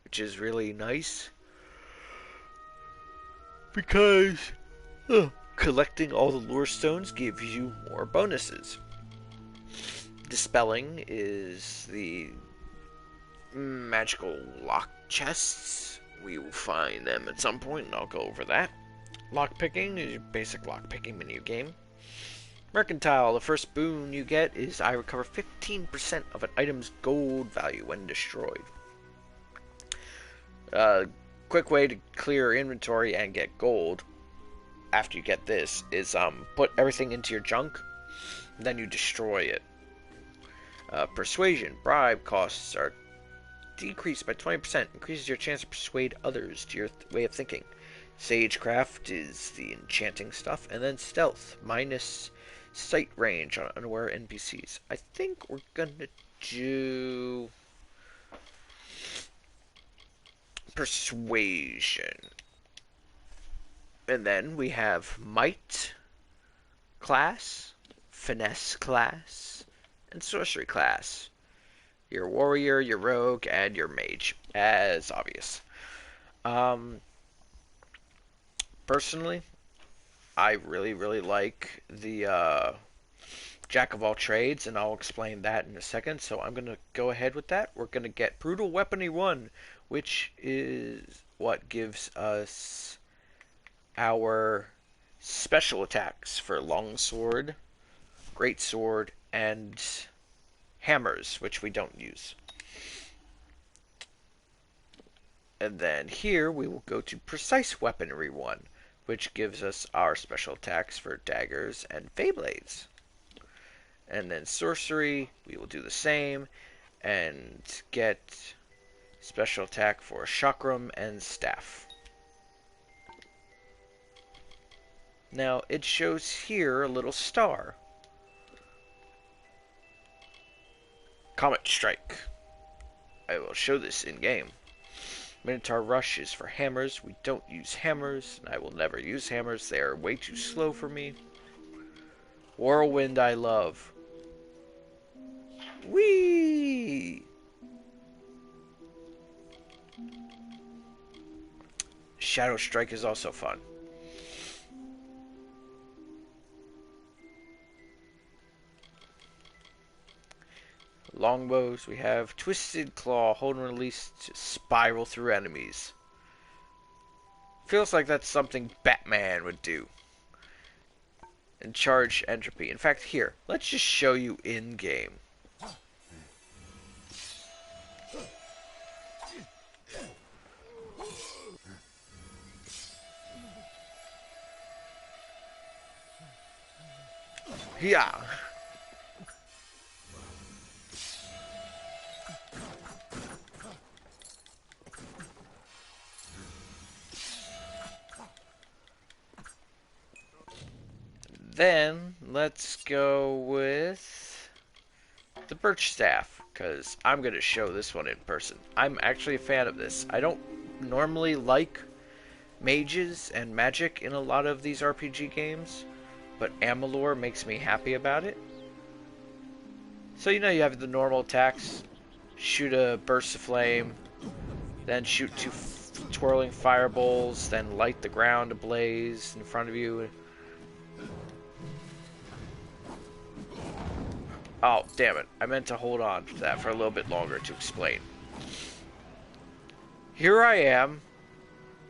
which is really nice. Because collecting all the lore stones gives you more bonuses. Dispelling is the magical lock chests. We will find them at some point, and I'll go over that. Lockpicking is your basic lockpicking menu game. Mercantile, the first boon you get is I recover 15% of an item's gold value when destroyed. Quick way to clear inventory and get gold after you get this is put everything into your junk, then you destroy it. Persuasion, bribe costs are decreased by 20%, increases your chance to persuade others to your way of thinking. Sagecraft is the enchanting stuff, and then stealth, minus sight range on unaware NPCs. I think we're gonna do persuasion. And then we have might class, finesse class, and sorcery class. Your warrior, your rogue, and your mage, as obvious. Personally, I really like the Jack of all trades, and I'll explain that in a second, so I'm going to go ahead with that. We're going to get Brutal Weaponry 1, which is what gives us our special attacks for longsword, greatsword, and hammers, which we don't use. And then here we will go to Precise Weaponry 1, which gives us our special attacks for daggers and Feyblades. And then Sorcery, we will do the same and get special attack for Chakram and Staff. Now it shows here a little star. Comet Strike. I will show this in game. Minotaur Rush is for hammers. We don't use hammers, and I will never use hammers. They are way too slow for me. Whirlwind I love. Whee! Shadow Strike is also fun. Longbows, we have Twisted Claw, hold and release to spiral through enemies. Feels like that's something Batman would do. And Charge Entropy. In fact, here, let's just show you in-game. Yeah. Then, let's go with the Birch Staff, because I'm going to show this one in person. I'm actually a fan of this. I don't normally like mages and magic in a lot of these RPG games, but Amalur makes me happy about it. So you have the normal attacks. Shoot a burst of flame, then shoot two twirling fireballs, then light the ground ablaze in front of you. Oh, damn it. I meant to hold on to that for a little bit longer to explain. Here I am,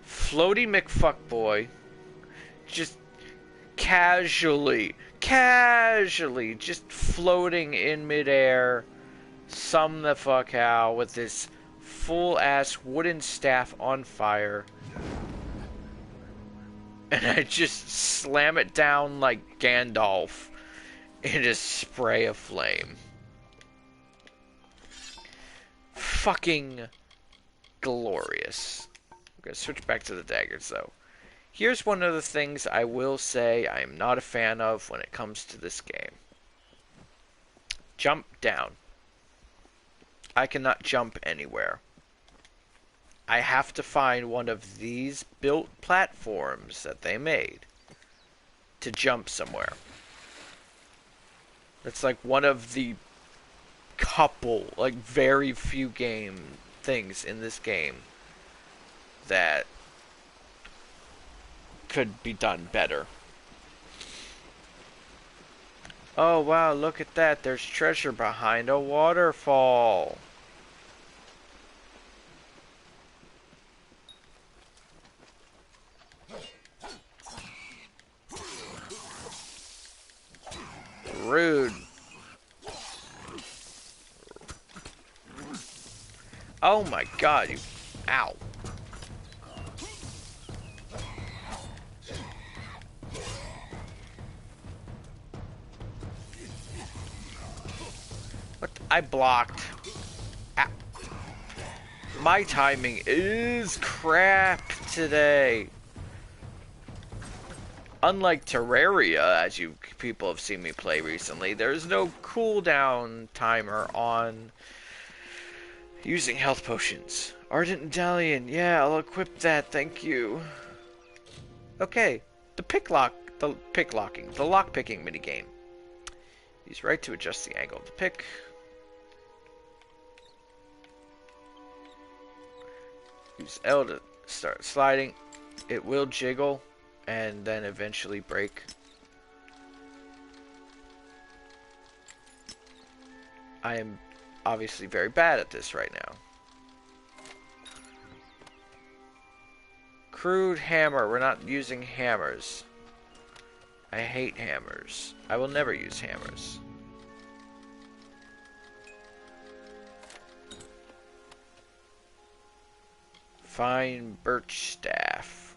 floaty McFuckboy, just casually, just floating in midair, some the fuck how, with this full-ass wooden staff on fire. And I just slam it down like Gandalf in a spray of flame. Fucking glorious. I'm gonna switch back to the daggers though. Here's one of the things I will say I am not a fan of when it comes to this game. jump down. I cannot jump anywhere. I have to find one of these built platforms that they made to jump somewhere. It's like one of the couple, like very few things in this game that could be done better. Oh wow, look at that. There's treasure behind a waterfall. Rude. Oh my god, you... Ow. What? I blocked. Ow. My timing is crap today. Unlike Terraria, as you people have seen me play recently, there's no cooldown timer on using health potions. Ardent Medallion, yeah, I'll equip that, thank you. Okay, the lockpicking minigame. Use right to adjust the angle of the pick. Use L to start sliding. It will jiggle and then eventually break. I am obviously very bad at this right now. Crude hammer. We're not using hammers. I hate hammers. I will never use hammers. Fine birch staff.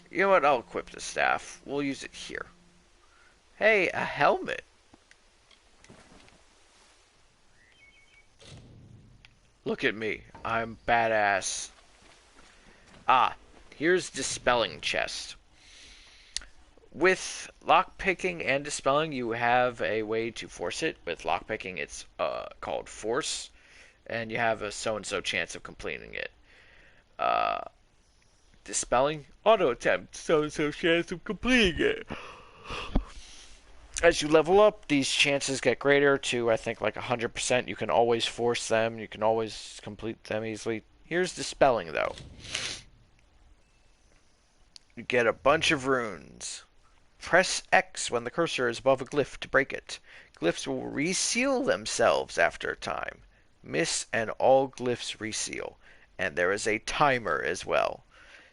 You know what? I'll equip the staff. We'll use it here. Hey, a helmet. Look at me. I'm badass. Ah, here's Dispelling Chest. With lockpicking and dispelling, you have a way to force it. With lockpicking, it's called force, and you have a so-and-so chance of completing it. Dispelling, auto attempt, so-and-so chance of completing it. As you level up, these chances get greater to, I think, like 100%. You can always force them. You can always complete them easily. Here's Dispelling, though. You get a bunch of runes. Press X when the cursor is above a glyph to break it. Glyphs will reseal themselves after a time. Miss and all glyphs reseal. And there is a timer as well.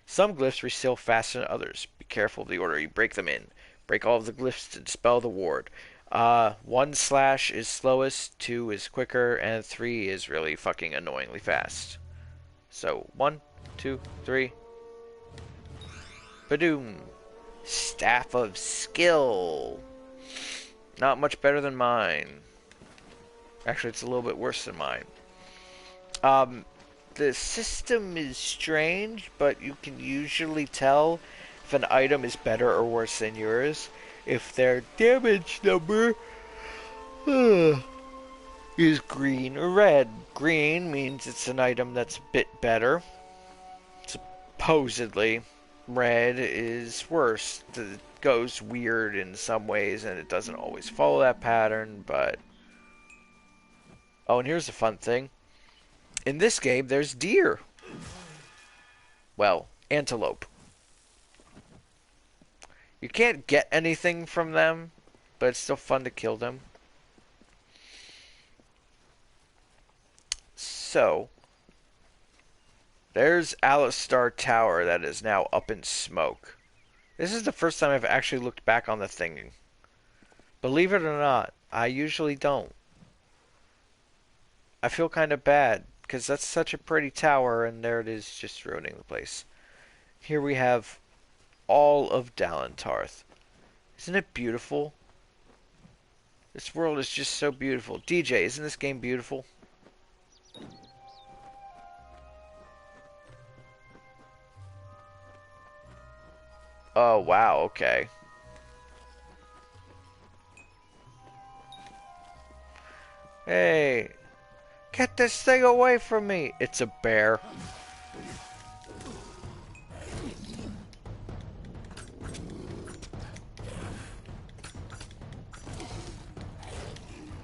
Some glyphs reseal faster than others. Be careful of the order you break them in. Break all of the glyphs to dispel the ward. 1/ is slowest, 2 is quicker, and 3 is really fucking annoyingly fast. So, 1, 2, 3. Badoom. Staff of Skill. Not much better than mine. Actually, it's a little bit worse than mine. The system is strange, but you can usually tell if an item is better or worse than yours if their damage number is green or red. Green means it's an item that's a bit better, supposedly. Red is worse. It goes weird in some ways, and it doesn't always follow that pattern, but... Oh, and here's the fun thing. In this game, there's deer. Well, antelope. You can't get anything from them, but it's still fun to kill them. So, there's Alistar Tower that is now up in smoke. This is the first time I've actually looked back on the thing. Believe it or not, I usually don't. I feel kind of bad, because that's such a pretty tower, and there it is just ruining the place. Here we have all of Dalentarth. Isn't it beautiful? This world is just so beautiful. DJ, isn't this game beautiful? Oh, wow, okay. Hey, get this thing away from me! It's a bear.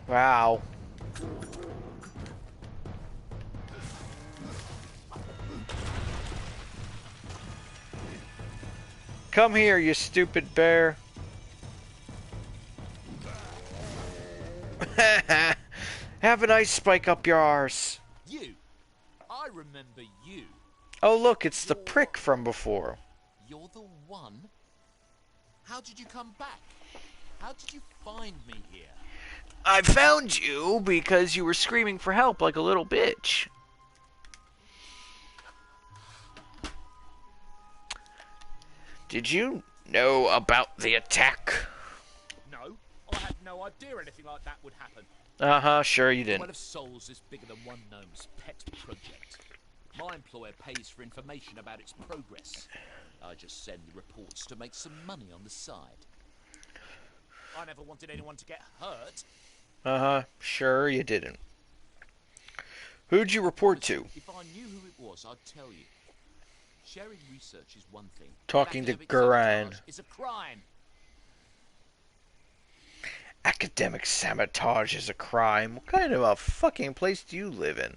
Wow. Come here, you stupid bear. Have an ice spike up your arse. You! I remember you. Oh look, it's the prick from before. You're the one? How did you come back? How did you find me here? I found you because you were screaming for help like a little bitch. Did you know about the attack? No, I had no idea anything like that would happen. Uh-huh, sure you One didn't. of Souls is bigger than one gnome's pet project. My employer pays for information about its progress. I just send the reports to make some money on the side. I never wanted anyone to get hurt. Uh-huh, sure you didn't. Who'd you report to? If I knew who it was, I'd tell you. Sharing research is one thing. Talking to Academic Gurain. sabotage is a crime. Academic sabotage is a crime. What kind of a fucking place do you live in?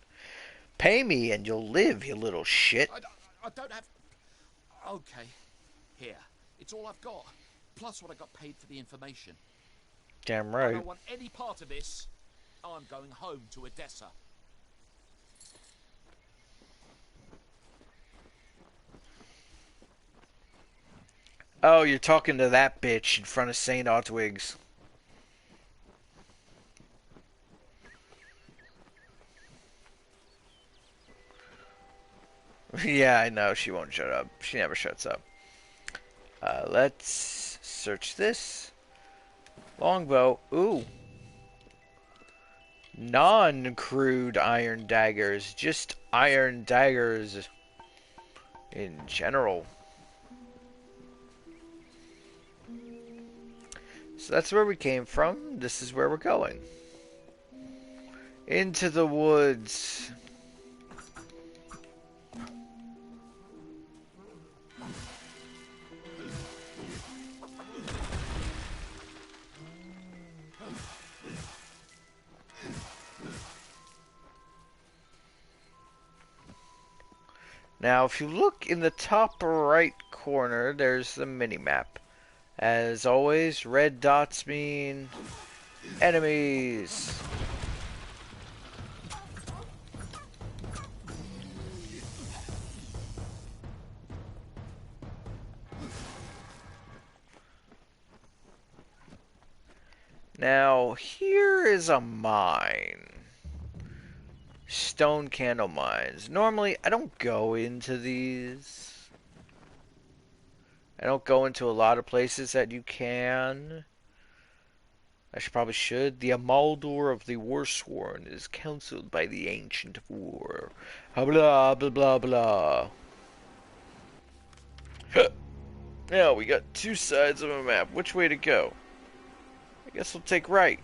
Pay me and you'll live, you little shit. I don't have... Okay. Here. It's all I've got. Plus what I got paid for the information. Damn I right. don't want any part of this. I'm going home to Odessa. Oh, you're talking to that bitch in front of St. Otwig's. Yeah, I know. She won't shut up. She never shuts up. Let's search this. Longbow. Ooh. Non-crude iron daggers. Just iron daggers in general. So that's where we came from. This is where we're going. Into the woods. Now, if you look in the top right corner, there's the mini-map. As always, red dots mean enemies. Now, here is a mine. Stone candle mines. Normally, I don't go into these. I don't go into a lot of places that you can. I probably should. The Amalur of the Warsworn is counseled by the Ancient of War. Blah, blah, blah, blah. Now, we got two sides of a map. Which way to go? I guess we'll take right.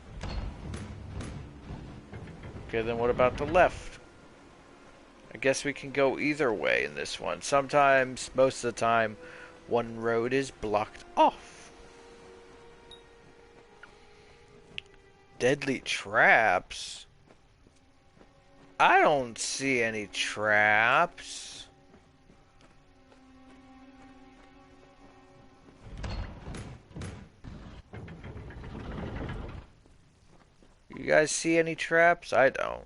Okay, then what about the left? I guess we can go either way in this one. Sometimes, most of the time, one road is blocked off. Deadly traps? I don't see any traps. You guys see any traps? I don't.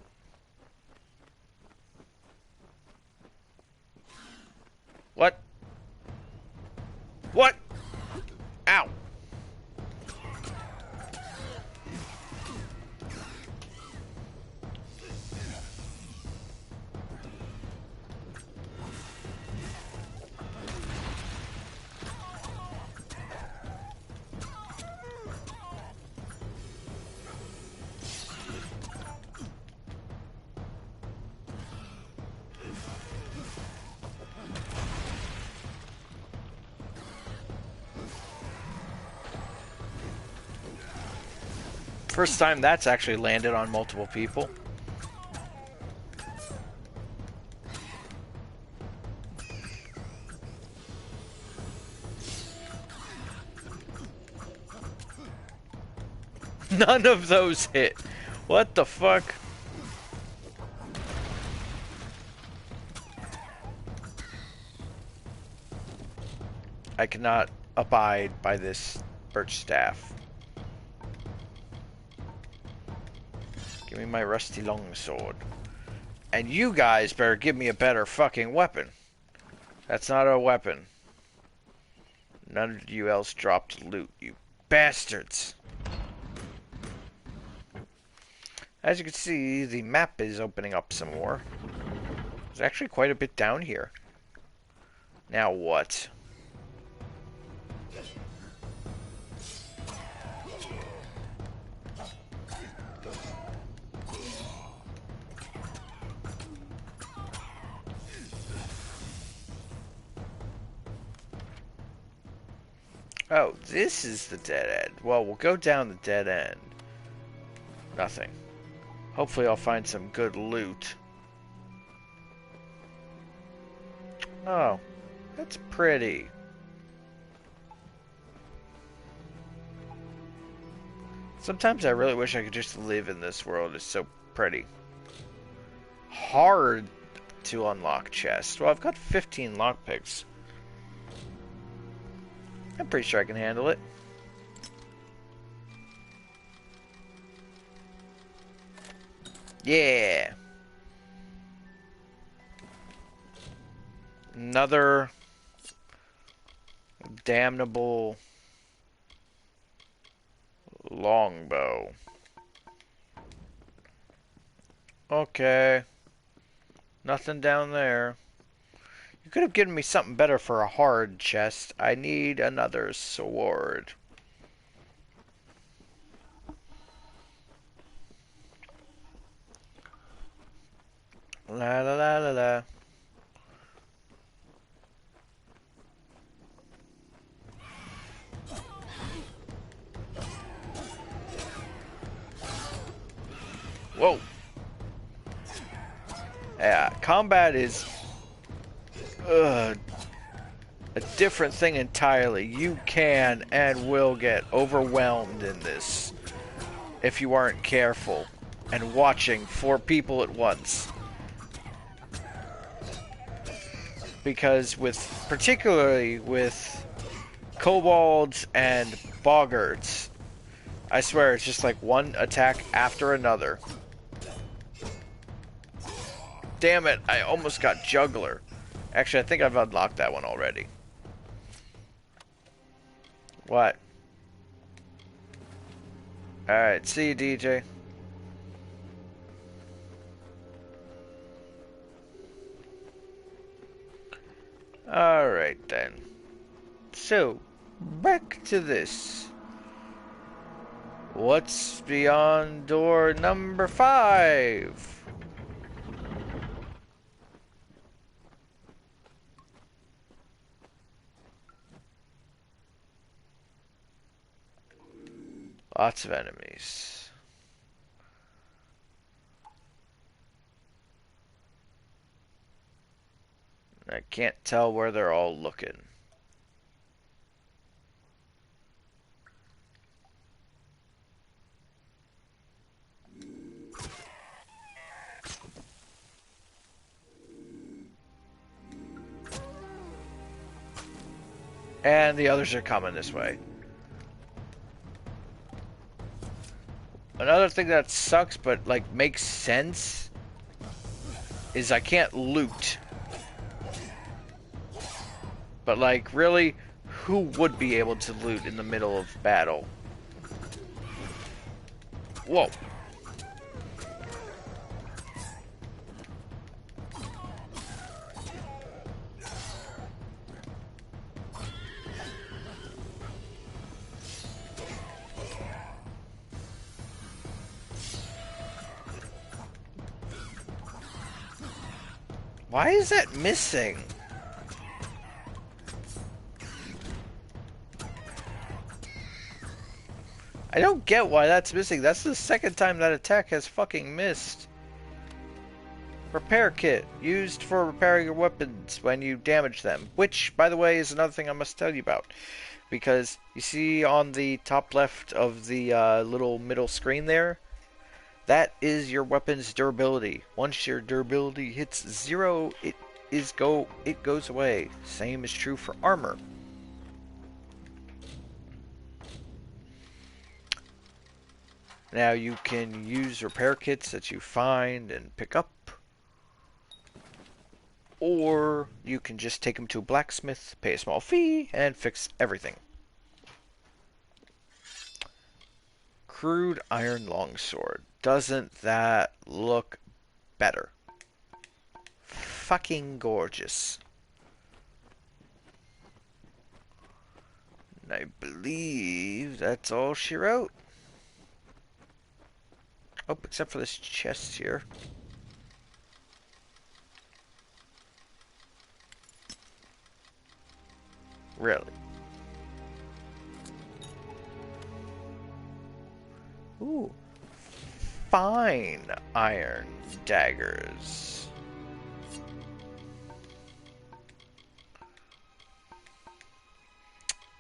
What? What? Ow. First time that's actually landed on multiple people. None of those hit. What the fuck? I cannot abide by this birch staff. Give me my rusty longsword. And you guys better give me a better fucking weapon. That's not a weapon. None of you else dropped loot, you bastards. As you can see, the map is opening up some more. There's actually quite a bit down here. Now what? Oh, this is the dead end. Well, we'll go down the dead end. Nothing. Hopefully I'll find some good loot. Oh, that's pretty. Sometimes I really wish I could just live in this world. It's so pretty. Hard to unlock chests. Well, I've got 15 lockpicks. I'm pretty sure I can handle it. Yeah. Another damnable longbow. Okay. Nothing down there. You could have given me something better for a hard chest. I need another sword. La la la la la. Whoa. Yeah, combat is a different thing entirely. You can and will get overwhelmed in this if you aren't careful and watching 4 people at once. Because particularly with kobolds and boggards, I swear it's just like one attack after another. Damn it, I almost got juggler. Actually, I think I've unlocked that one already. What? Alright, see you, DJ. Alright then. So, back to this. What's beyond door number 5? Lots of enemies. I can't tell where they're all looking. And the others are coming this way. Another thing that sucks, but like makes sense, is I can't loot. But like, really, who would be able to loot in the middle of battle? Whoa. Why is that missing? I don't get why that's missing. That's the second time that attack has fucking missed. Repair kit, used for repairing your weapons when you damage them. Which, by the way, is another thing I must tell you about. Because you see on the top left of the little middle screen there, that is your weapon's durability. Once your durability hits 0, it goes away. Same is true for armor. Now you can use repair kits that you find and pick up, or you can just take them to a blacksmith, pay a small fee, and fix everything. Crude iron longsword. Doesn't that look better? Fucking gorgeous. And I believe that's all she wrote. Oh, except for this chest here. Really? Ooh. Fine iron daggers.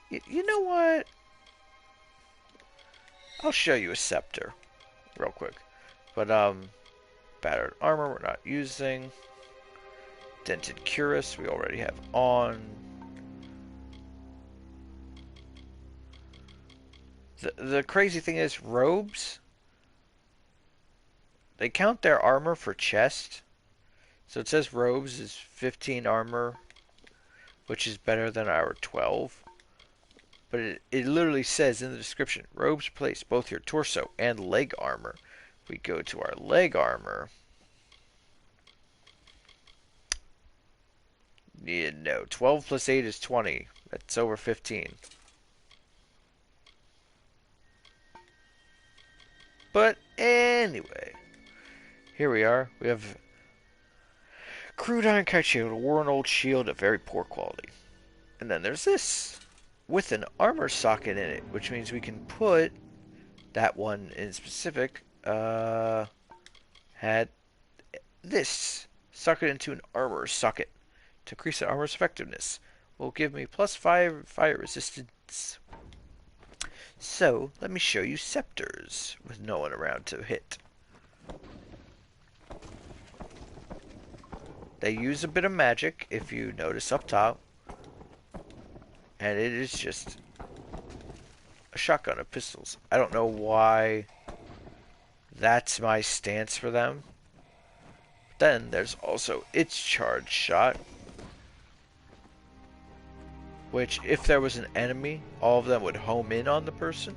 You know what? I'll show you a scepter real quick. But, battered armor we're not using. Dented cuirass we already have on. The crazy thing is, robes, they count their armor for chest. So it says robes is 15 armor, which is better than our 12. But it literally says in the description, robes place both your torso and leg armor. If we go to our leg armor, yeah, no, 12 plus 8 is 20. That's over 15. But anyway, here we are. We have crude iron kite shield, a worn old shield of very poor quality. And then there's this, with an armor socket in it, which means we can put that one in specific, had this socket into an armor socket to increase the armor's effectiveness. Will give me plus 5 fire resistance. So, let me show you scepters with no one around to hit. They use a bit of magic, if you notice up top. And it is just a shotgun of pistols. I don't know why that's my stance for them. Then there's also its charge shot, which, if there was an enemy, all of them would home in on the person.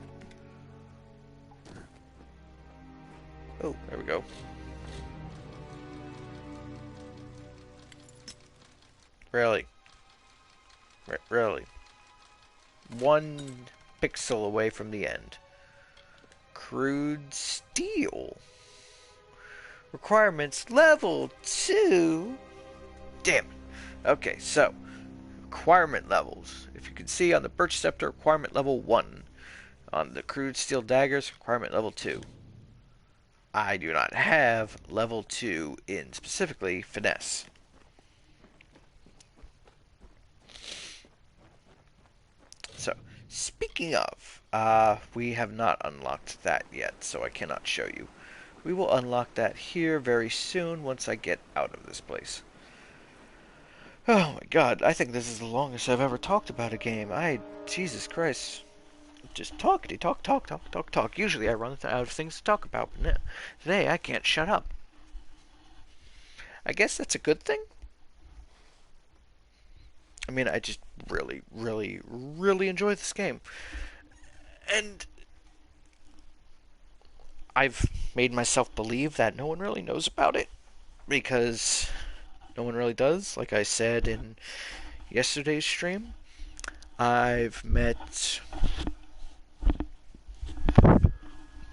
Oh, there we go. Really? Really? 1 pixel away from the end. Crude steel. Requirements level 2. Damn it. Okay, so requirement levels. If you can see on the birch scepter, requirement level 1. On the crude steel daggers, requirement level 2. I do not have level 2 in specifically finesse. So, speaking of, we have not unlocked that yet, so I cannot show you. We will unlock that here very soon once I get out of this place. Oh my god, I think this is the longest I've ever talked about a game. Jesus Christ. Just talk. Usually I run out of things to talk about, but today I can't shut up. I guess that's a good thing. I mean, I just really, really, really enjoy this game. And I've made myself believe that no one really knows about it, because no one really does. Like I said in yesterday's stream, I've met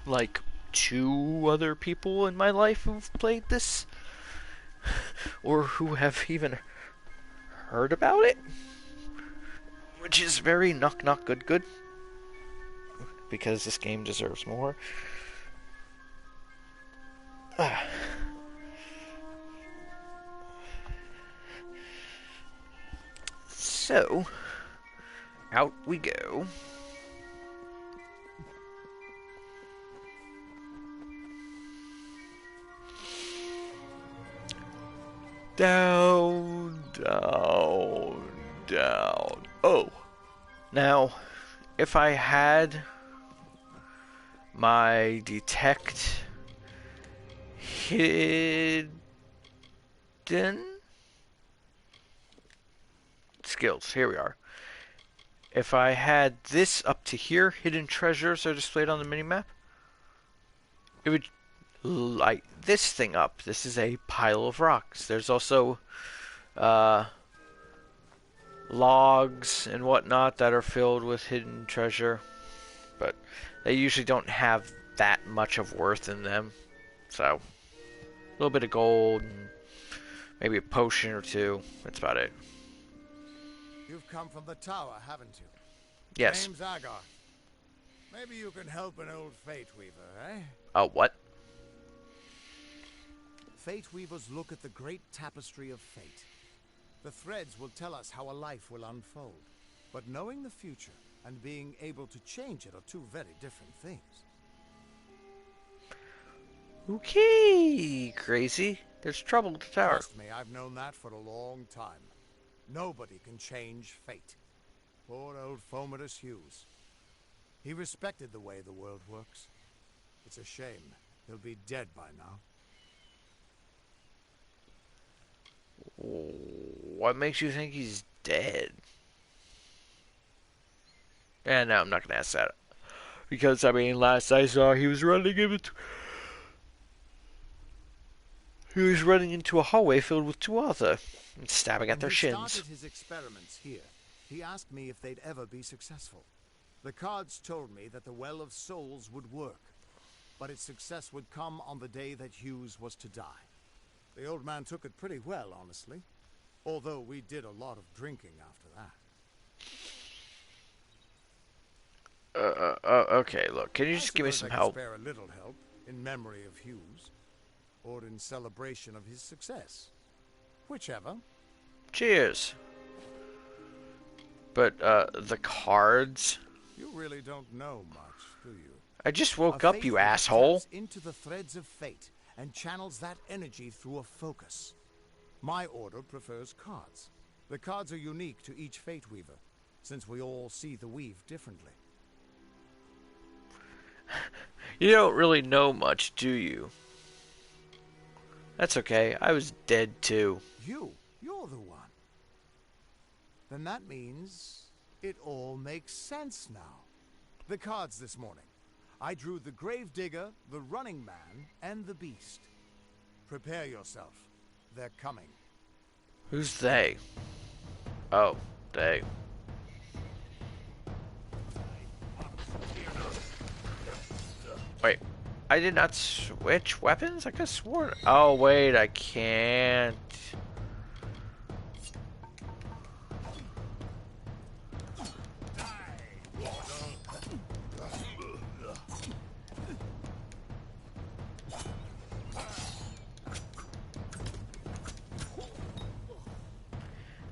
like 2 other people in my life who've played this, or who have even heard about it, which is very knock good. because this game deserves more. So, out we go. Down, down, down. Oh. Now, if I had my detect hidden skills, here we are. If I had this up to here, hidden treasures are displayed on the minimap, it would light this thing up. This is a pile of rocks. There's also logs and whatnot that are filled with hidden treasure, but they usually don't have that much of worth in them. So, a little bit of gold and maybe a potion or two. That's about it. You've come from the tower, haven't you? Yes. Name's Agar. Maybe you can help an old Fate Weaver, eh? Oh, what? Fate Weavers look at the great tapestry of fate. The threads will tell us how a life will unfold. But knowing the future and being able to change it are two very different things. Okay, crazy. There's trouble at the tower. Trust me, I've known that for a long time. Nobody can change fate. Poor old Fomadus Hughes. He respected the way the world works. It's a shame. He'll be dead by now. What makes you think he's dead? And no, I'm not gonna ask that. Because, I mean, last I saw, he was running into a hallway filled with Tuatha and stabbing at their shins. When he started his experiments here, he asked me if they'd ever be successful. The cards told me that the Well of Souls would work, but its success would come on the day that Hughes was to die. The old man took it pretty well, honestly, although we did a lot of drinking after that. Okay, look, can you just give me some help? Spare a little help in memory of Hughes, or in celebration of his success. Whichever. Cheers. But, the cards? You really don't know much, do you? I just woke up, you asshole. Taps into the threads of fate and channels that energy through a focus. My order prefers cards. The cards are unique to each Fate Weaver, since we all see the weave differently. You don't really know much, do you? That's okay. I was dead too. You're the one. Then that means it all makes sense now. The cards this morning. I drew the Gravedigger, the Running Man, and the Beast. Prepare yourself. They're coming. Who's they? Oh, they. Wait, I did not switch weapons? I could have sworn. Oh, wait, I can't.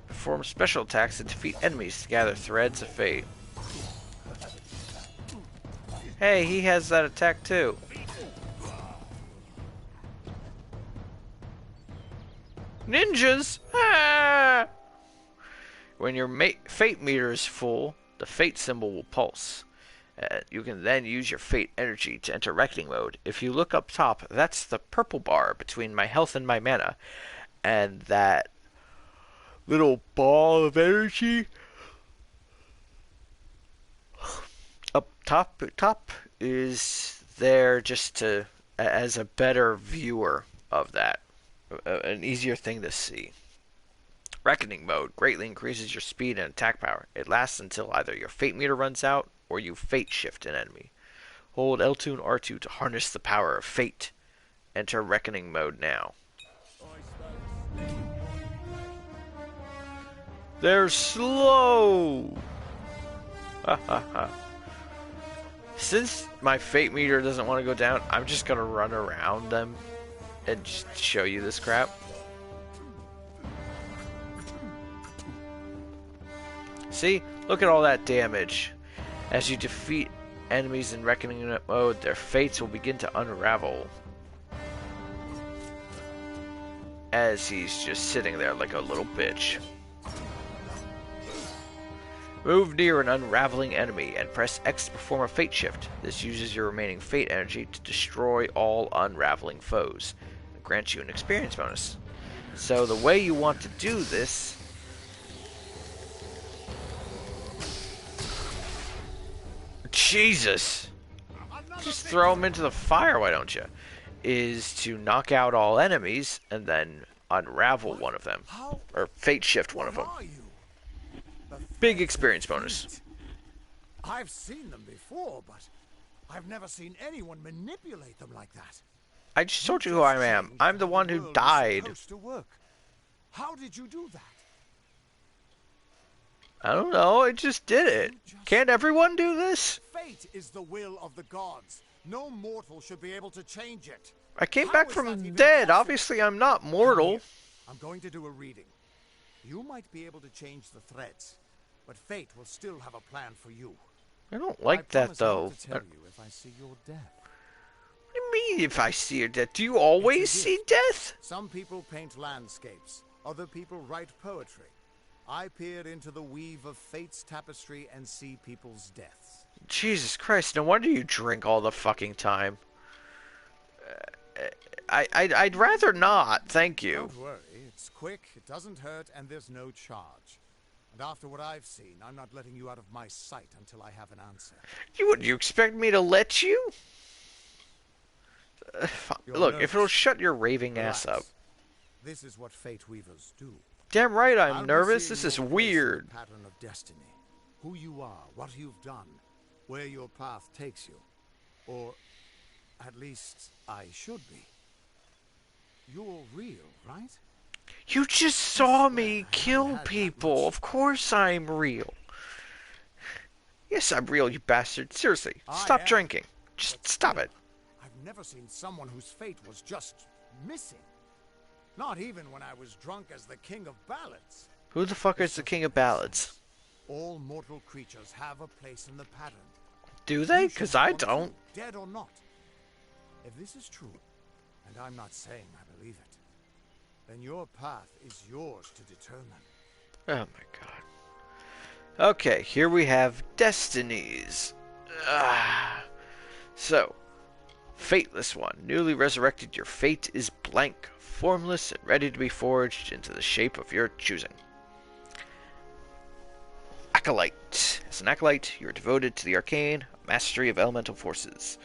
Perform special attacks to defeat enemies to gather threads of fate. Hey, he has that attack too. Ninjas! Ah! When your fate meter is full, the fate symbol will pulse. You can then use your fate energy to enter reckoning mode. If you look up top, that's the purple bar between my health and my mana. And that little ball of energy up top is there just to as a better viewer of that, an easier thing to see. Reckoning mode greatly increases your speed and attack power. It lasts until either your fate meter runs out or you fate shift an enemy. Hold L2 and R2 to harness the power of fate. Enter reckoning mode now. They're slow! Ha ha ha. Since my fate meter doesn't want to go down, I'm just gonna run around them and just show you this crap. See? Look at all that damage. As you defeat enemies in Reckoning mode, their fates will begin to unravel. As he's just sitting there like a little bitch. Move near an unraveling enemy and press X to perform a fate shift. This uses your remaining fate energy to destroy all unraveling foes. It grants you an experience bonus. So the way you want to do this... Jesus! Just throw them into the fire, why don't you? Is to knock out all enemies and then unravel one of them. Or fate shift one of them. Big experience bonus. I've seen them before, but I've never seen anyone manipulate them like that. I just told you who I am. I'm the one who died. How did you do that? I don't know, I just did it. Can't everyone do this? Fate is the will of the gods. No mortal should be able to change it. I came back from dead. Obviously, I'm not mortal. I'm going to do a reading. You might be able to change the threads, but fate will still have a plan for you. I don't like that, though. To tell you if I see your death. What do you mean, if I see your death? Do you always see death? Some people paint landscapes. Other people write poetry. I peer into the weave of fate's tapestry and see people's deaths. Jesus Christ, no wonder you drink all the fucking time. I'd rather not, thank you. Don't worry, it's quick, it doesn't hurt, and there's no charge. And after what I've seen, I'm not letting you out of my sight until I have an answer. Would you expect me to let you? Look, if it'll shut your raving ass up. This is what fate weavers do. Damn right I'm nervous, this is weird. Pattern of destiny. Who you are, what you've done, where your path takes you. Or, at least, I should be. You're real, right? You just saw me kill people. Of course I'm real. Yes, I'm real, you bastard. Seriously, stop drinking. Just stop it. I've never seen someone whose fate was just missing. Not even when I was drunk as the King of Ballads. Who the fuck is the King of Ballads? All mortal creatures have a place in the pattern. Do they? Because I don't. Dead or not. If this is true, and I'm not saying I believe it, then your path is yours to determine. Oh my god. Okay, here we have destinies. So, Fateless One. Newly resurrected, your fate is blank, formless, and ready to be forged into the shape of your choosing. Acolyte. As an acolyte, you are devoted to the arcane, mastery of elemental forces.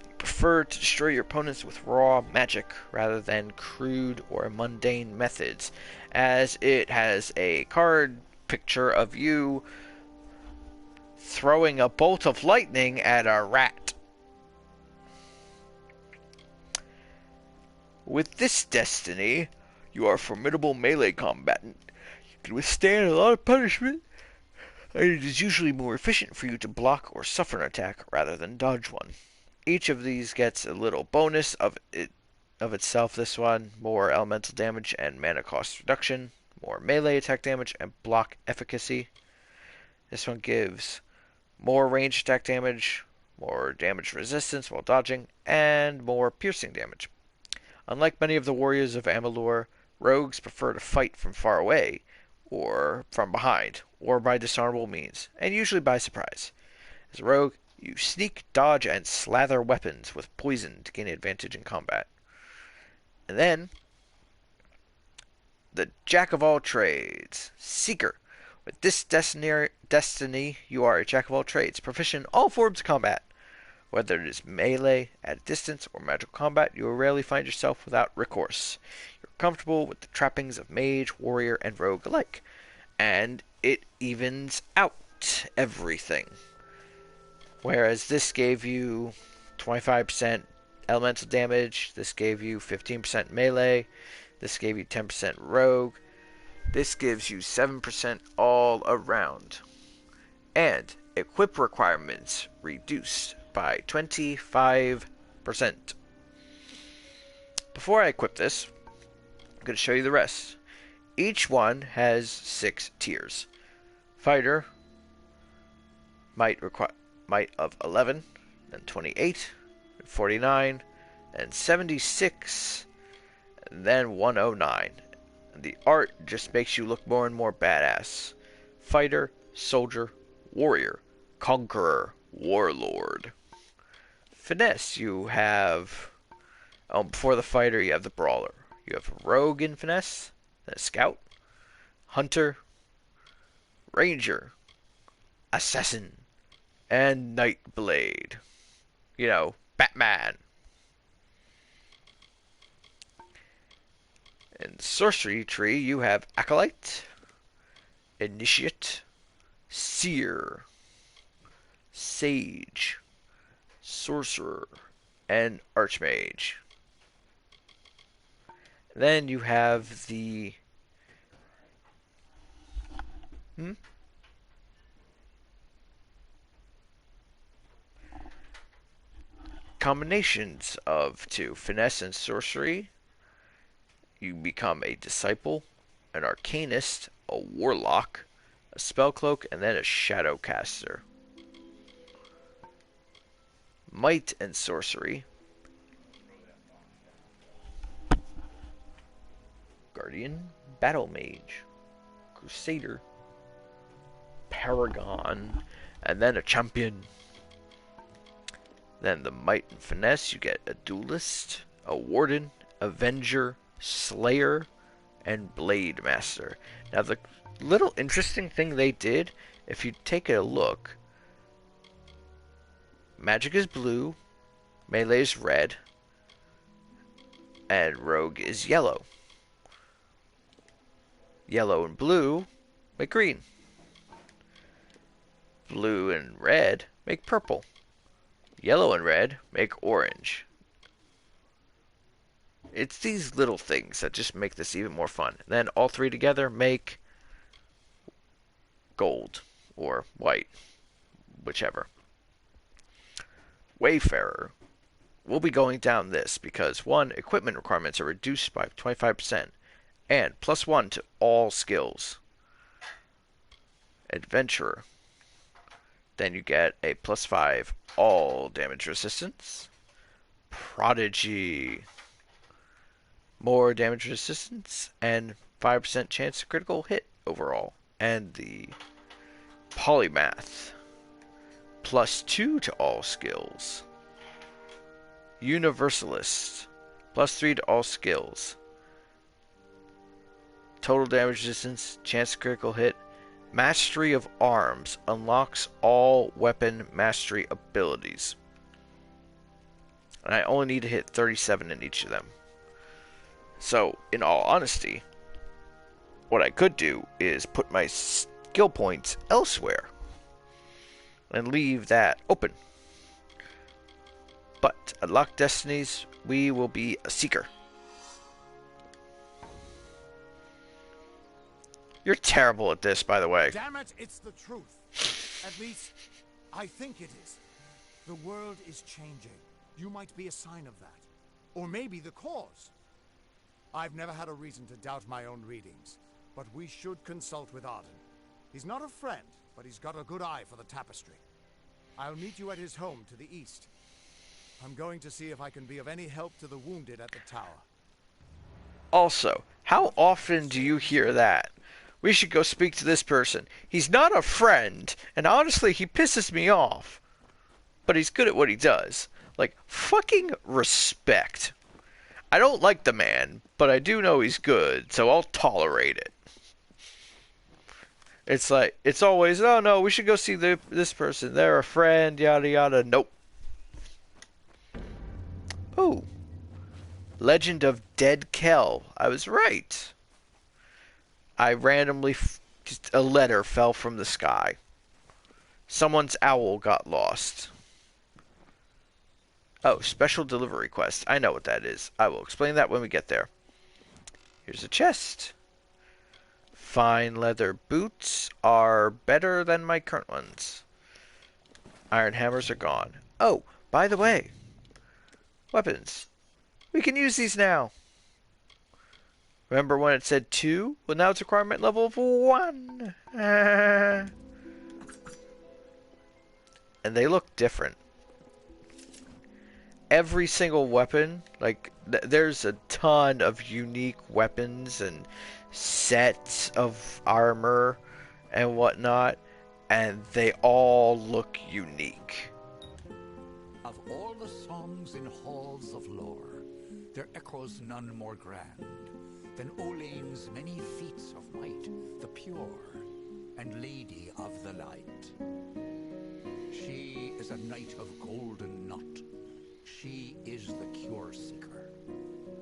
You prefer to destroy your opponents with raw magic rather than crude or mundane methods, as it has a card picture of you throwing a bolt of lightning at a rat. With this destiny, you are a formidable melee combatant. You can withstand a lot of punishment, and it is usually more efficient for you to block or suffer an attack rather than dodge one. Each of these gets a little bonus of itself. This one, more elemental damage and mana cost reduction, more melee attack damage and block efficacy. This one gives more range attack damage, more damage resistance while dodging, and more piercing damage. Unlike many of the warriors of Amalur, rogues prefer to fight from far away, or from behind, or by dishonorable means, and usually by surprise. As a rogue, you sneak, dodge, and slather weapons with poison to gain advantage in combat. And then, the Jack of all trades, Seeker. With this destiny, you are a Jack of all trades, proficient in all forms of combat. Whether it is melee, at a distance, or magical combat, you will rarely find yourself without recourse. You're comfortable with the trappings of mage, warrior, and rogue alike. And it evens out everything. Whereas this gave you 25% elemental damage, this gave you 15% melee, this gave you 10% rogue, this gives you 7% all around. And equip requirements reduced. by 25%. Before I equip this, I'm going to show you the rest. Each one has 6 tiers. Fighter, might of 11, and 28, and 49, and 76, and then 109. And the art just makes you look more and more badass. Fighter, soldier, warrior, conqueror, warlord. Finesse, you have... before the fighter, you have the brawler. You have rogue in finesse, then a scout, hunter, ranger, assassin, and nightblade. You know, Batman. In sorcery tree, you have acolyte, initiate, seer, sage, sorcerer, and archmage. Then you have the combinations of 2, finesse and sorcery. You become a disciple, an arcanist, a warlock, a spellcloak, and then a shadowcaster. Might and sorcery. Guardian, battle mage, crusader, paragon, and then a champion. Then the might and finesse, you get a duelist, a warden, avenger, slayer, and blade master. Now the little interesting thing they did, if you take a look, magic is blue, melee is red, and rogue is yellow. Yellow and blue make green. Blue and red make purple. Yellow and red make orange. It's these little things that just make this even more fun. Then all 3 together make gold or white, whichever. Wayfarer. We'll be going down this because 1, equipment requirements are reduced by 25%. And +1 to all skills. Adventurer. Then you get a +5 all damage resistance. Prodigy. More damage resistance and 5% chance of critical hit overall. And the Polymath. +2 to all skills. Universalist. +3 to all skills. Total damage resistance, chance of critical hit. Mastery of arms unlocks all weapon mastery abilities. And I only need to hit 37 in each of them. So, in all honesty, what I could do is put my skill points elsewhere and leave that open. But at Locked Destinies, we will be a seeker. You're terrible at this, by the way. Damn it, it's the truth. At least, I think it is. The world is changing. You might be a sign of that. Or maybe the cause. I've never had a reason to doubt my own readings, but we should consult with Arden. He's not a friend, but he's got a good eye for the tapestry. I'll meet you at his home to the east. I'm going to see if I can be of any help to the wounded at the tower. Also, how often do you hear that? We should go speak to this person. He's not a friend, and honestly, he pisses me off. But he's good at what he does. Like, fucking respect. I don't like the man, but I do know he's good, so I'll tolerate it. It's like, it's always, oh no, we should go see this person. They're a friend, yada yada. Nope. Ooh. Legend of Dead Kell. I was right. I randomly, just a letter fell from the sky. Someone's owl got lost. Oh, special delivery quest. I know what that is. I will explain that when we get there. Here's a chest. Fine leather boots are better than my current ones. Iron hammers are gone. Oh, by the way, weapons. We can use these now. Remember when it said 2? Well, now it's requirement level of 1. And they look different. Every single weapon, like, there's a ton of unique weapons and sets of armor and whatnot, and they all look unique. Of all the songs in halls of lore, there echoes none more grand than Olane's many feats of might, the pure and lady of the light. She is a knight of golden knot. She is the cure seeker,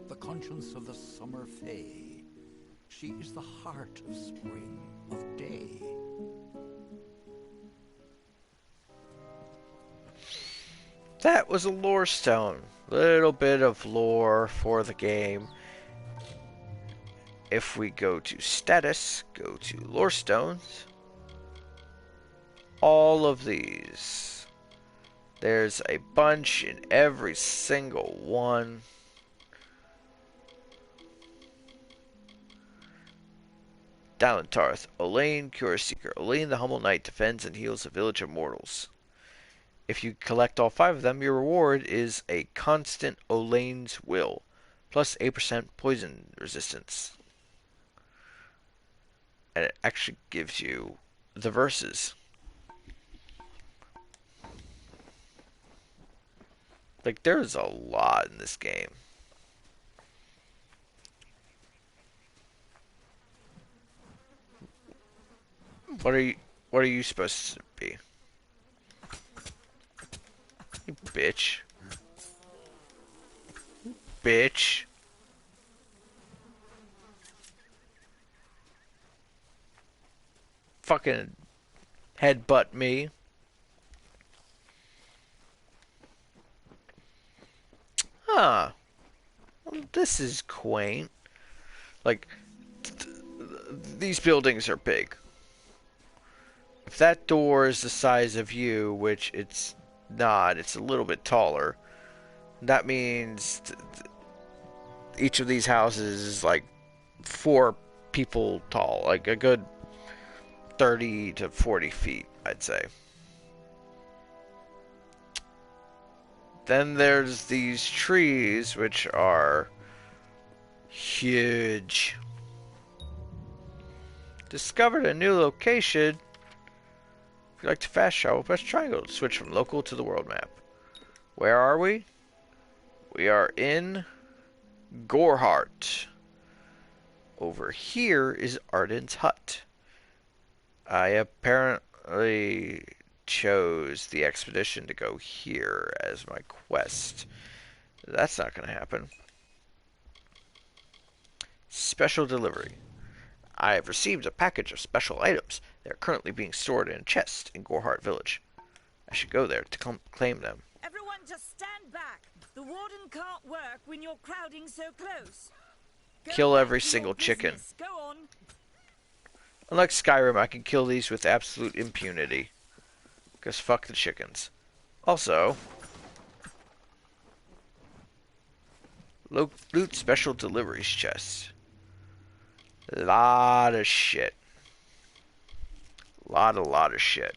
the conscience of the summer fae. She is the heart of spring, of day. That was a lore stone. Little bit of lore for the game. If we go to status, go to lore stones. All of these. There's a bunch in every single one. Dalentarth, Olane, Cure Seeker. Olane the Humble Knight defends and heals a village of mortals. If you collect all 5 of them, your reward is a constant Olane's Will, plus 8% poison resistance. And it actually gives you the verses. Like, there's a lot in this game. What are you supposed to be? You bitch. Bitch. Fucking headbutt me. Huh. Well, this is quaint. Like, these buildings are big. If that door is the size of you, which it's not, it's a little bit taller, that means each of these houses is like 4 people tall, like a good 30 to 40 feet, I'd say. Then there's these trees, which are huge. Discovered a new location. If you like to fast travel, press triangle to switch from local to the world map. Where are we? We are in Gorehart. Over here is Arden's hut. I apparently chose the expedition to go here as my quest. That's not going to happen. Special delivery. I have received a package of special items. They are currently being stored in a chest in Gorehart Village. I should go there to claim them. Everyone just stand back. The warden can't work when you're crowding so close. Kill every single chicken. Go on. Unlike Skyrim, I can kill these with absolute impunity. Because fuck the chickens. Also, loot special deliveries chests. Lot of shit. Lot of shit.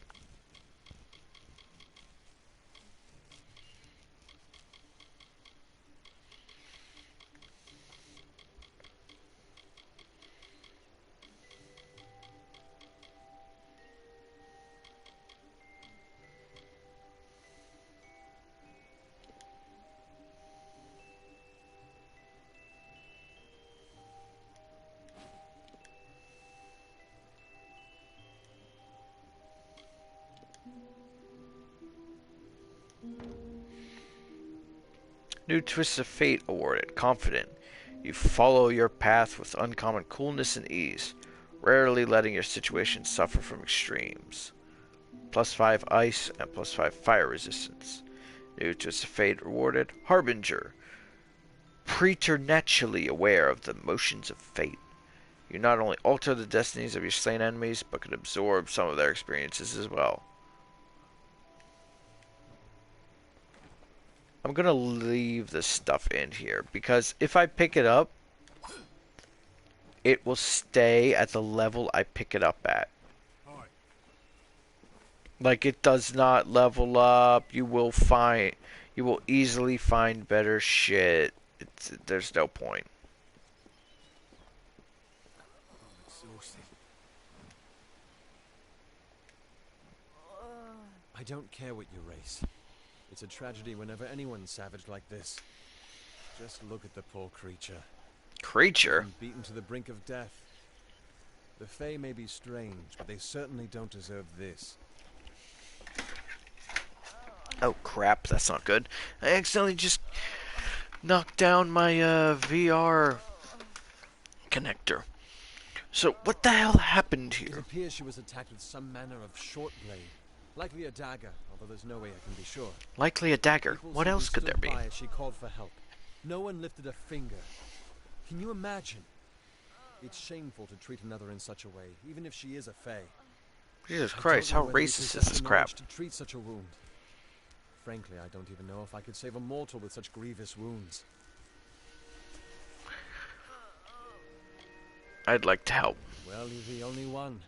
New Twist of Fate awarded. Confident. You follow your path with uncommon coolness and ease, rarely letting your situation suffer from extremes. +5 ice and +5 fire resistance. New Twist of Fate awarded. Harbinger. Preternaturally aware of the motions of fate. You not only alter the destinies of your slain enemies, but can absorb some of their experiences as well. I'm gonna leave this stuff in here because if I pick it up, it will stay at the level I pick it up at. Like, it does not level up. You will easily find better shit. There's no point. I don't care what you race. It's a tragedy whenever anyone's savage like this. Just look at the poor creature. Creature? Beaten to the brink of death. The Fae may be strange, but they certainly don't deserve this. Oh crap, that's not good. I accidentally just knocked down my VR connector. So what the hell happened It here? appears she was attacked with some manner of short blade. Likely a dagger, although there's no way I can be sure. Likely a dagger. People What simply else could there stood be? by as she called for help. No one lifted a finger. Can you imagine? It's shameful to treat another in such a way, even if she is a Fae. Jesus I Christ, don't know how whether we racist is possess this the crap? knowledge to treat such a wound. Frankly, I don't even know if I could save a mortal with such grievous wounds. I'd like to help. Well, you're the only one.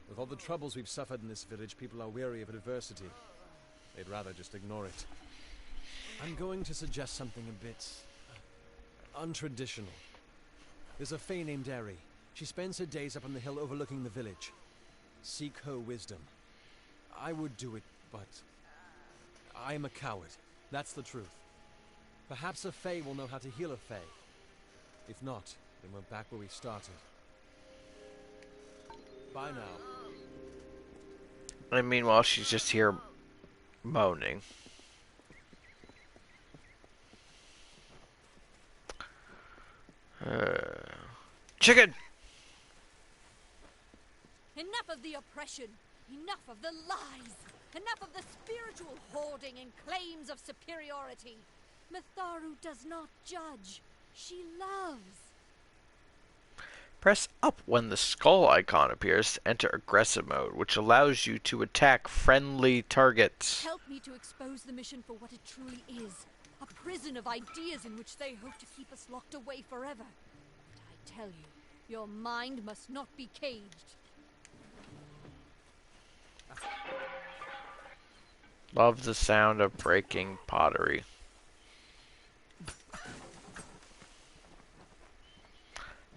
With all the troubles we've suffered in this village, people are weary of adversity. They'd rather just ignore it. I'm going to suggest something a bit untraditional. There's a Fae named Eri. She spends her days up on the hill overlooking the village. Seek her wisdom. I would do it, but I am a coward. That's the truth. Perhaps a Fae will know how to heal a Fae. If not, then we're back where we started. Bye now. And meanwhile, she's just here moaning. Chicken! Enough of the oppression! Enough of the lies! Enough of the spiritual hoarding and claims of superiority! Mitharu does not judge. She loves. Press up when the skull icon appears to enter aggressive mode, which allows you to attack friendly targets. Help me to expose the mission for what it truly is. A prison of ideas in which they hope to keep us locked away forever. But I tell you, your mind must not be caged. Love the sound of breaking pottery.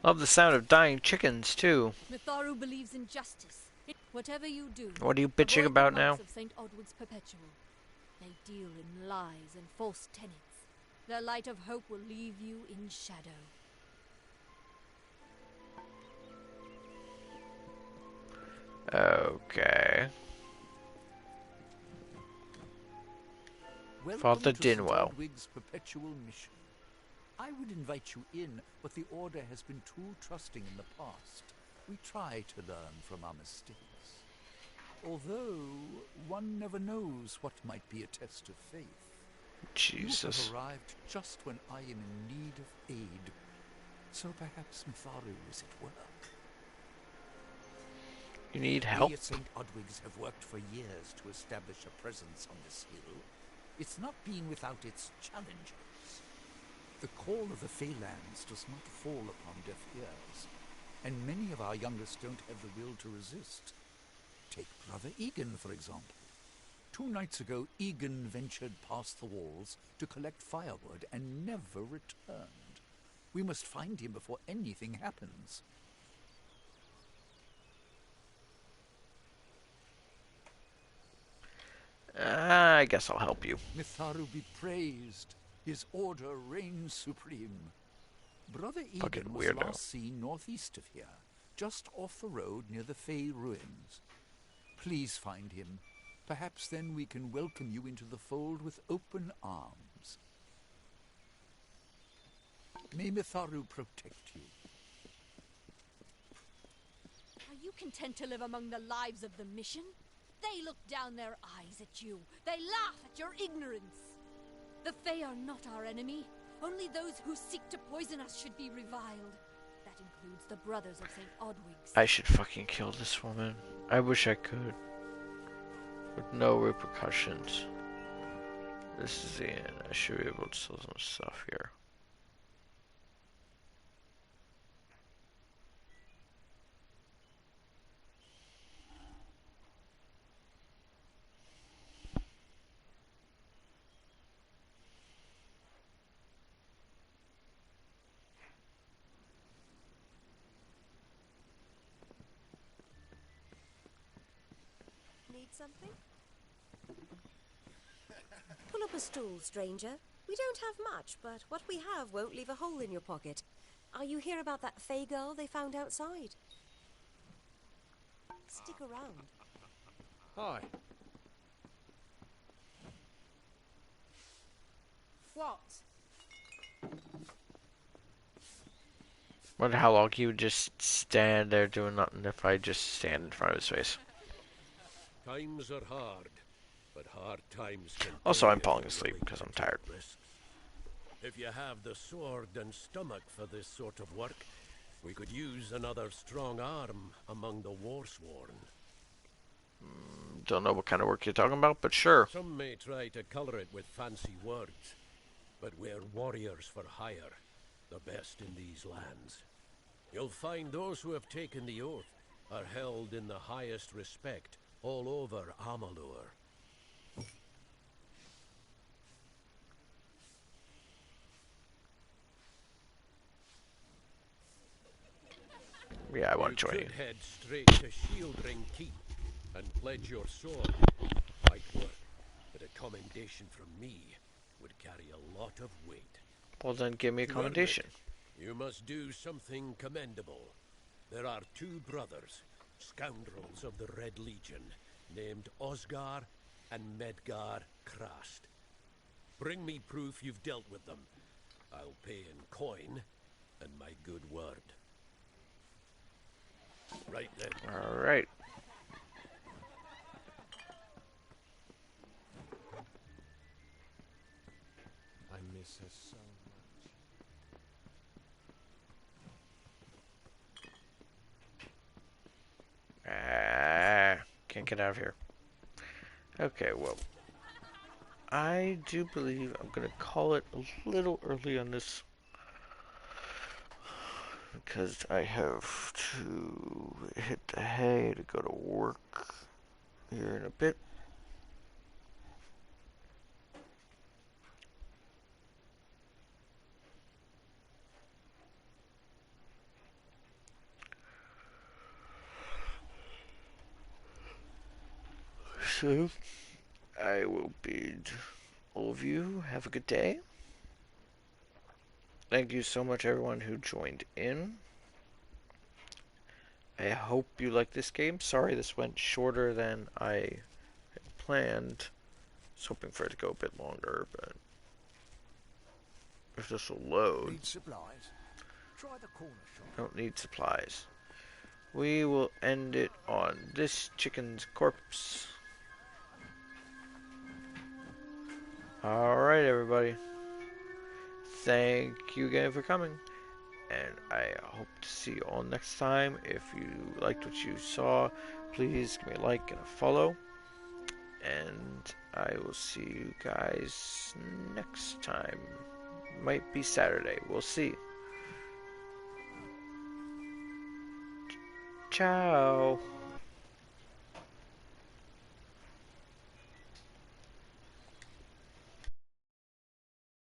Love the sound of dying chickens, too. Mitharu believes in justice. Whatever you do, What are you bitching avoid about the now? monks of St. Odward's Perpetual. They deal in lies and false tenets. Their light of hope will leave you in shadow. Okay. Welcome Father to Dinwell. St. Odwig's perpetual mission. I would invite you in, but the Order has been too trusting in the past. We try to learn from our mistakes. Although, one never knows what might be a test of faith. Jesus. You have arrived just when I am in need of aid. So perhaps Mitharu is at work. You need help? We at St. Odwig's have worked for years to establish a presence on this hill. It's not been without its challenges. The call of the Feylands does not fall upon deaf ears, and many of our youngest don't have the will to resist. Take Brother Egan, for example. 2 nights ago, Egan ventured past the walls to collect firewood and never returned. We must find him before anything happens. I guess I'll help you. Mitharu be praised. His order reigns supreme. Brother Fucking Egan was weirdo. last seen northeast of here, just off the road near the Fey ruins. Please find him. Perhaps then we can welcome you into the fold with open arms. May Mitharu protect you. Are you content to live among the lives of the mission? They look down their eyes at you. They laugh at your ignorance. The Fae are not our enemy. Only those who seek to poison us should be reviled. That includes the brothers of St. Odwig's. I should fucking kill this woman. I wish I could. With no repercussions. This is the end. I should be able to sell some stuff here. Need something? Pull up a stool, stranger. We don't have much, but what we have won't leave a hole in your pocket. Are you here about that Fey girl they found outside? Stick around. Hi. What? Wonder how long he would just stand there doing nothing if I just stand in front of his face. Times are hard, but hard times can Also, pay I'm if falling you're asleep willing because to I'm take tired. risks. If you have the sword and stomach for this sort of work, we could use another strong arm among the warsworn. Don't know what kind of work you're talking about, but sure. Some may try to color it with fancy words, but we're warriors for hire, the best in these lands. You'll find those who have taken the oath are held in the highest respect all over Amalur. Yeah, I want to join you. You could head straight to Shieldring Keep and pledge your sword. Might work, but a commendation from me would carry a lot of weight. Well, then give me a To earn commendation. it, you must do something commendable. There are two brothers, scoundrels of the Red Legion, named Osgar and Medgar Krast. Bring me proof you've dealt with them. I'll pay in coin and my good word. Right then. All right. I miss her so much. Can't get out of here. Okay, well, I do believe I'm gonna call it a little early on this because I have to hit the hay to go to work here in a bit. So, I will bid all of you have a good day. Thank you so much, everyone who joined in. I hope you like this game. Sorry this went shorter than I had planned. I was hoping for it to go a bit longer, but if this will load. Need supplies? Try the corner shop. Don't need supplies. We will end it on this chicken's corpse. Alright, everybody. Thank you again for coming. And I hope to see you all next time. If you liked what you saw, please give me a like and a follow. And I will see you guys next time. Might be Saturday. We'll see. Ciao.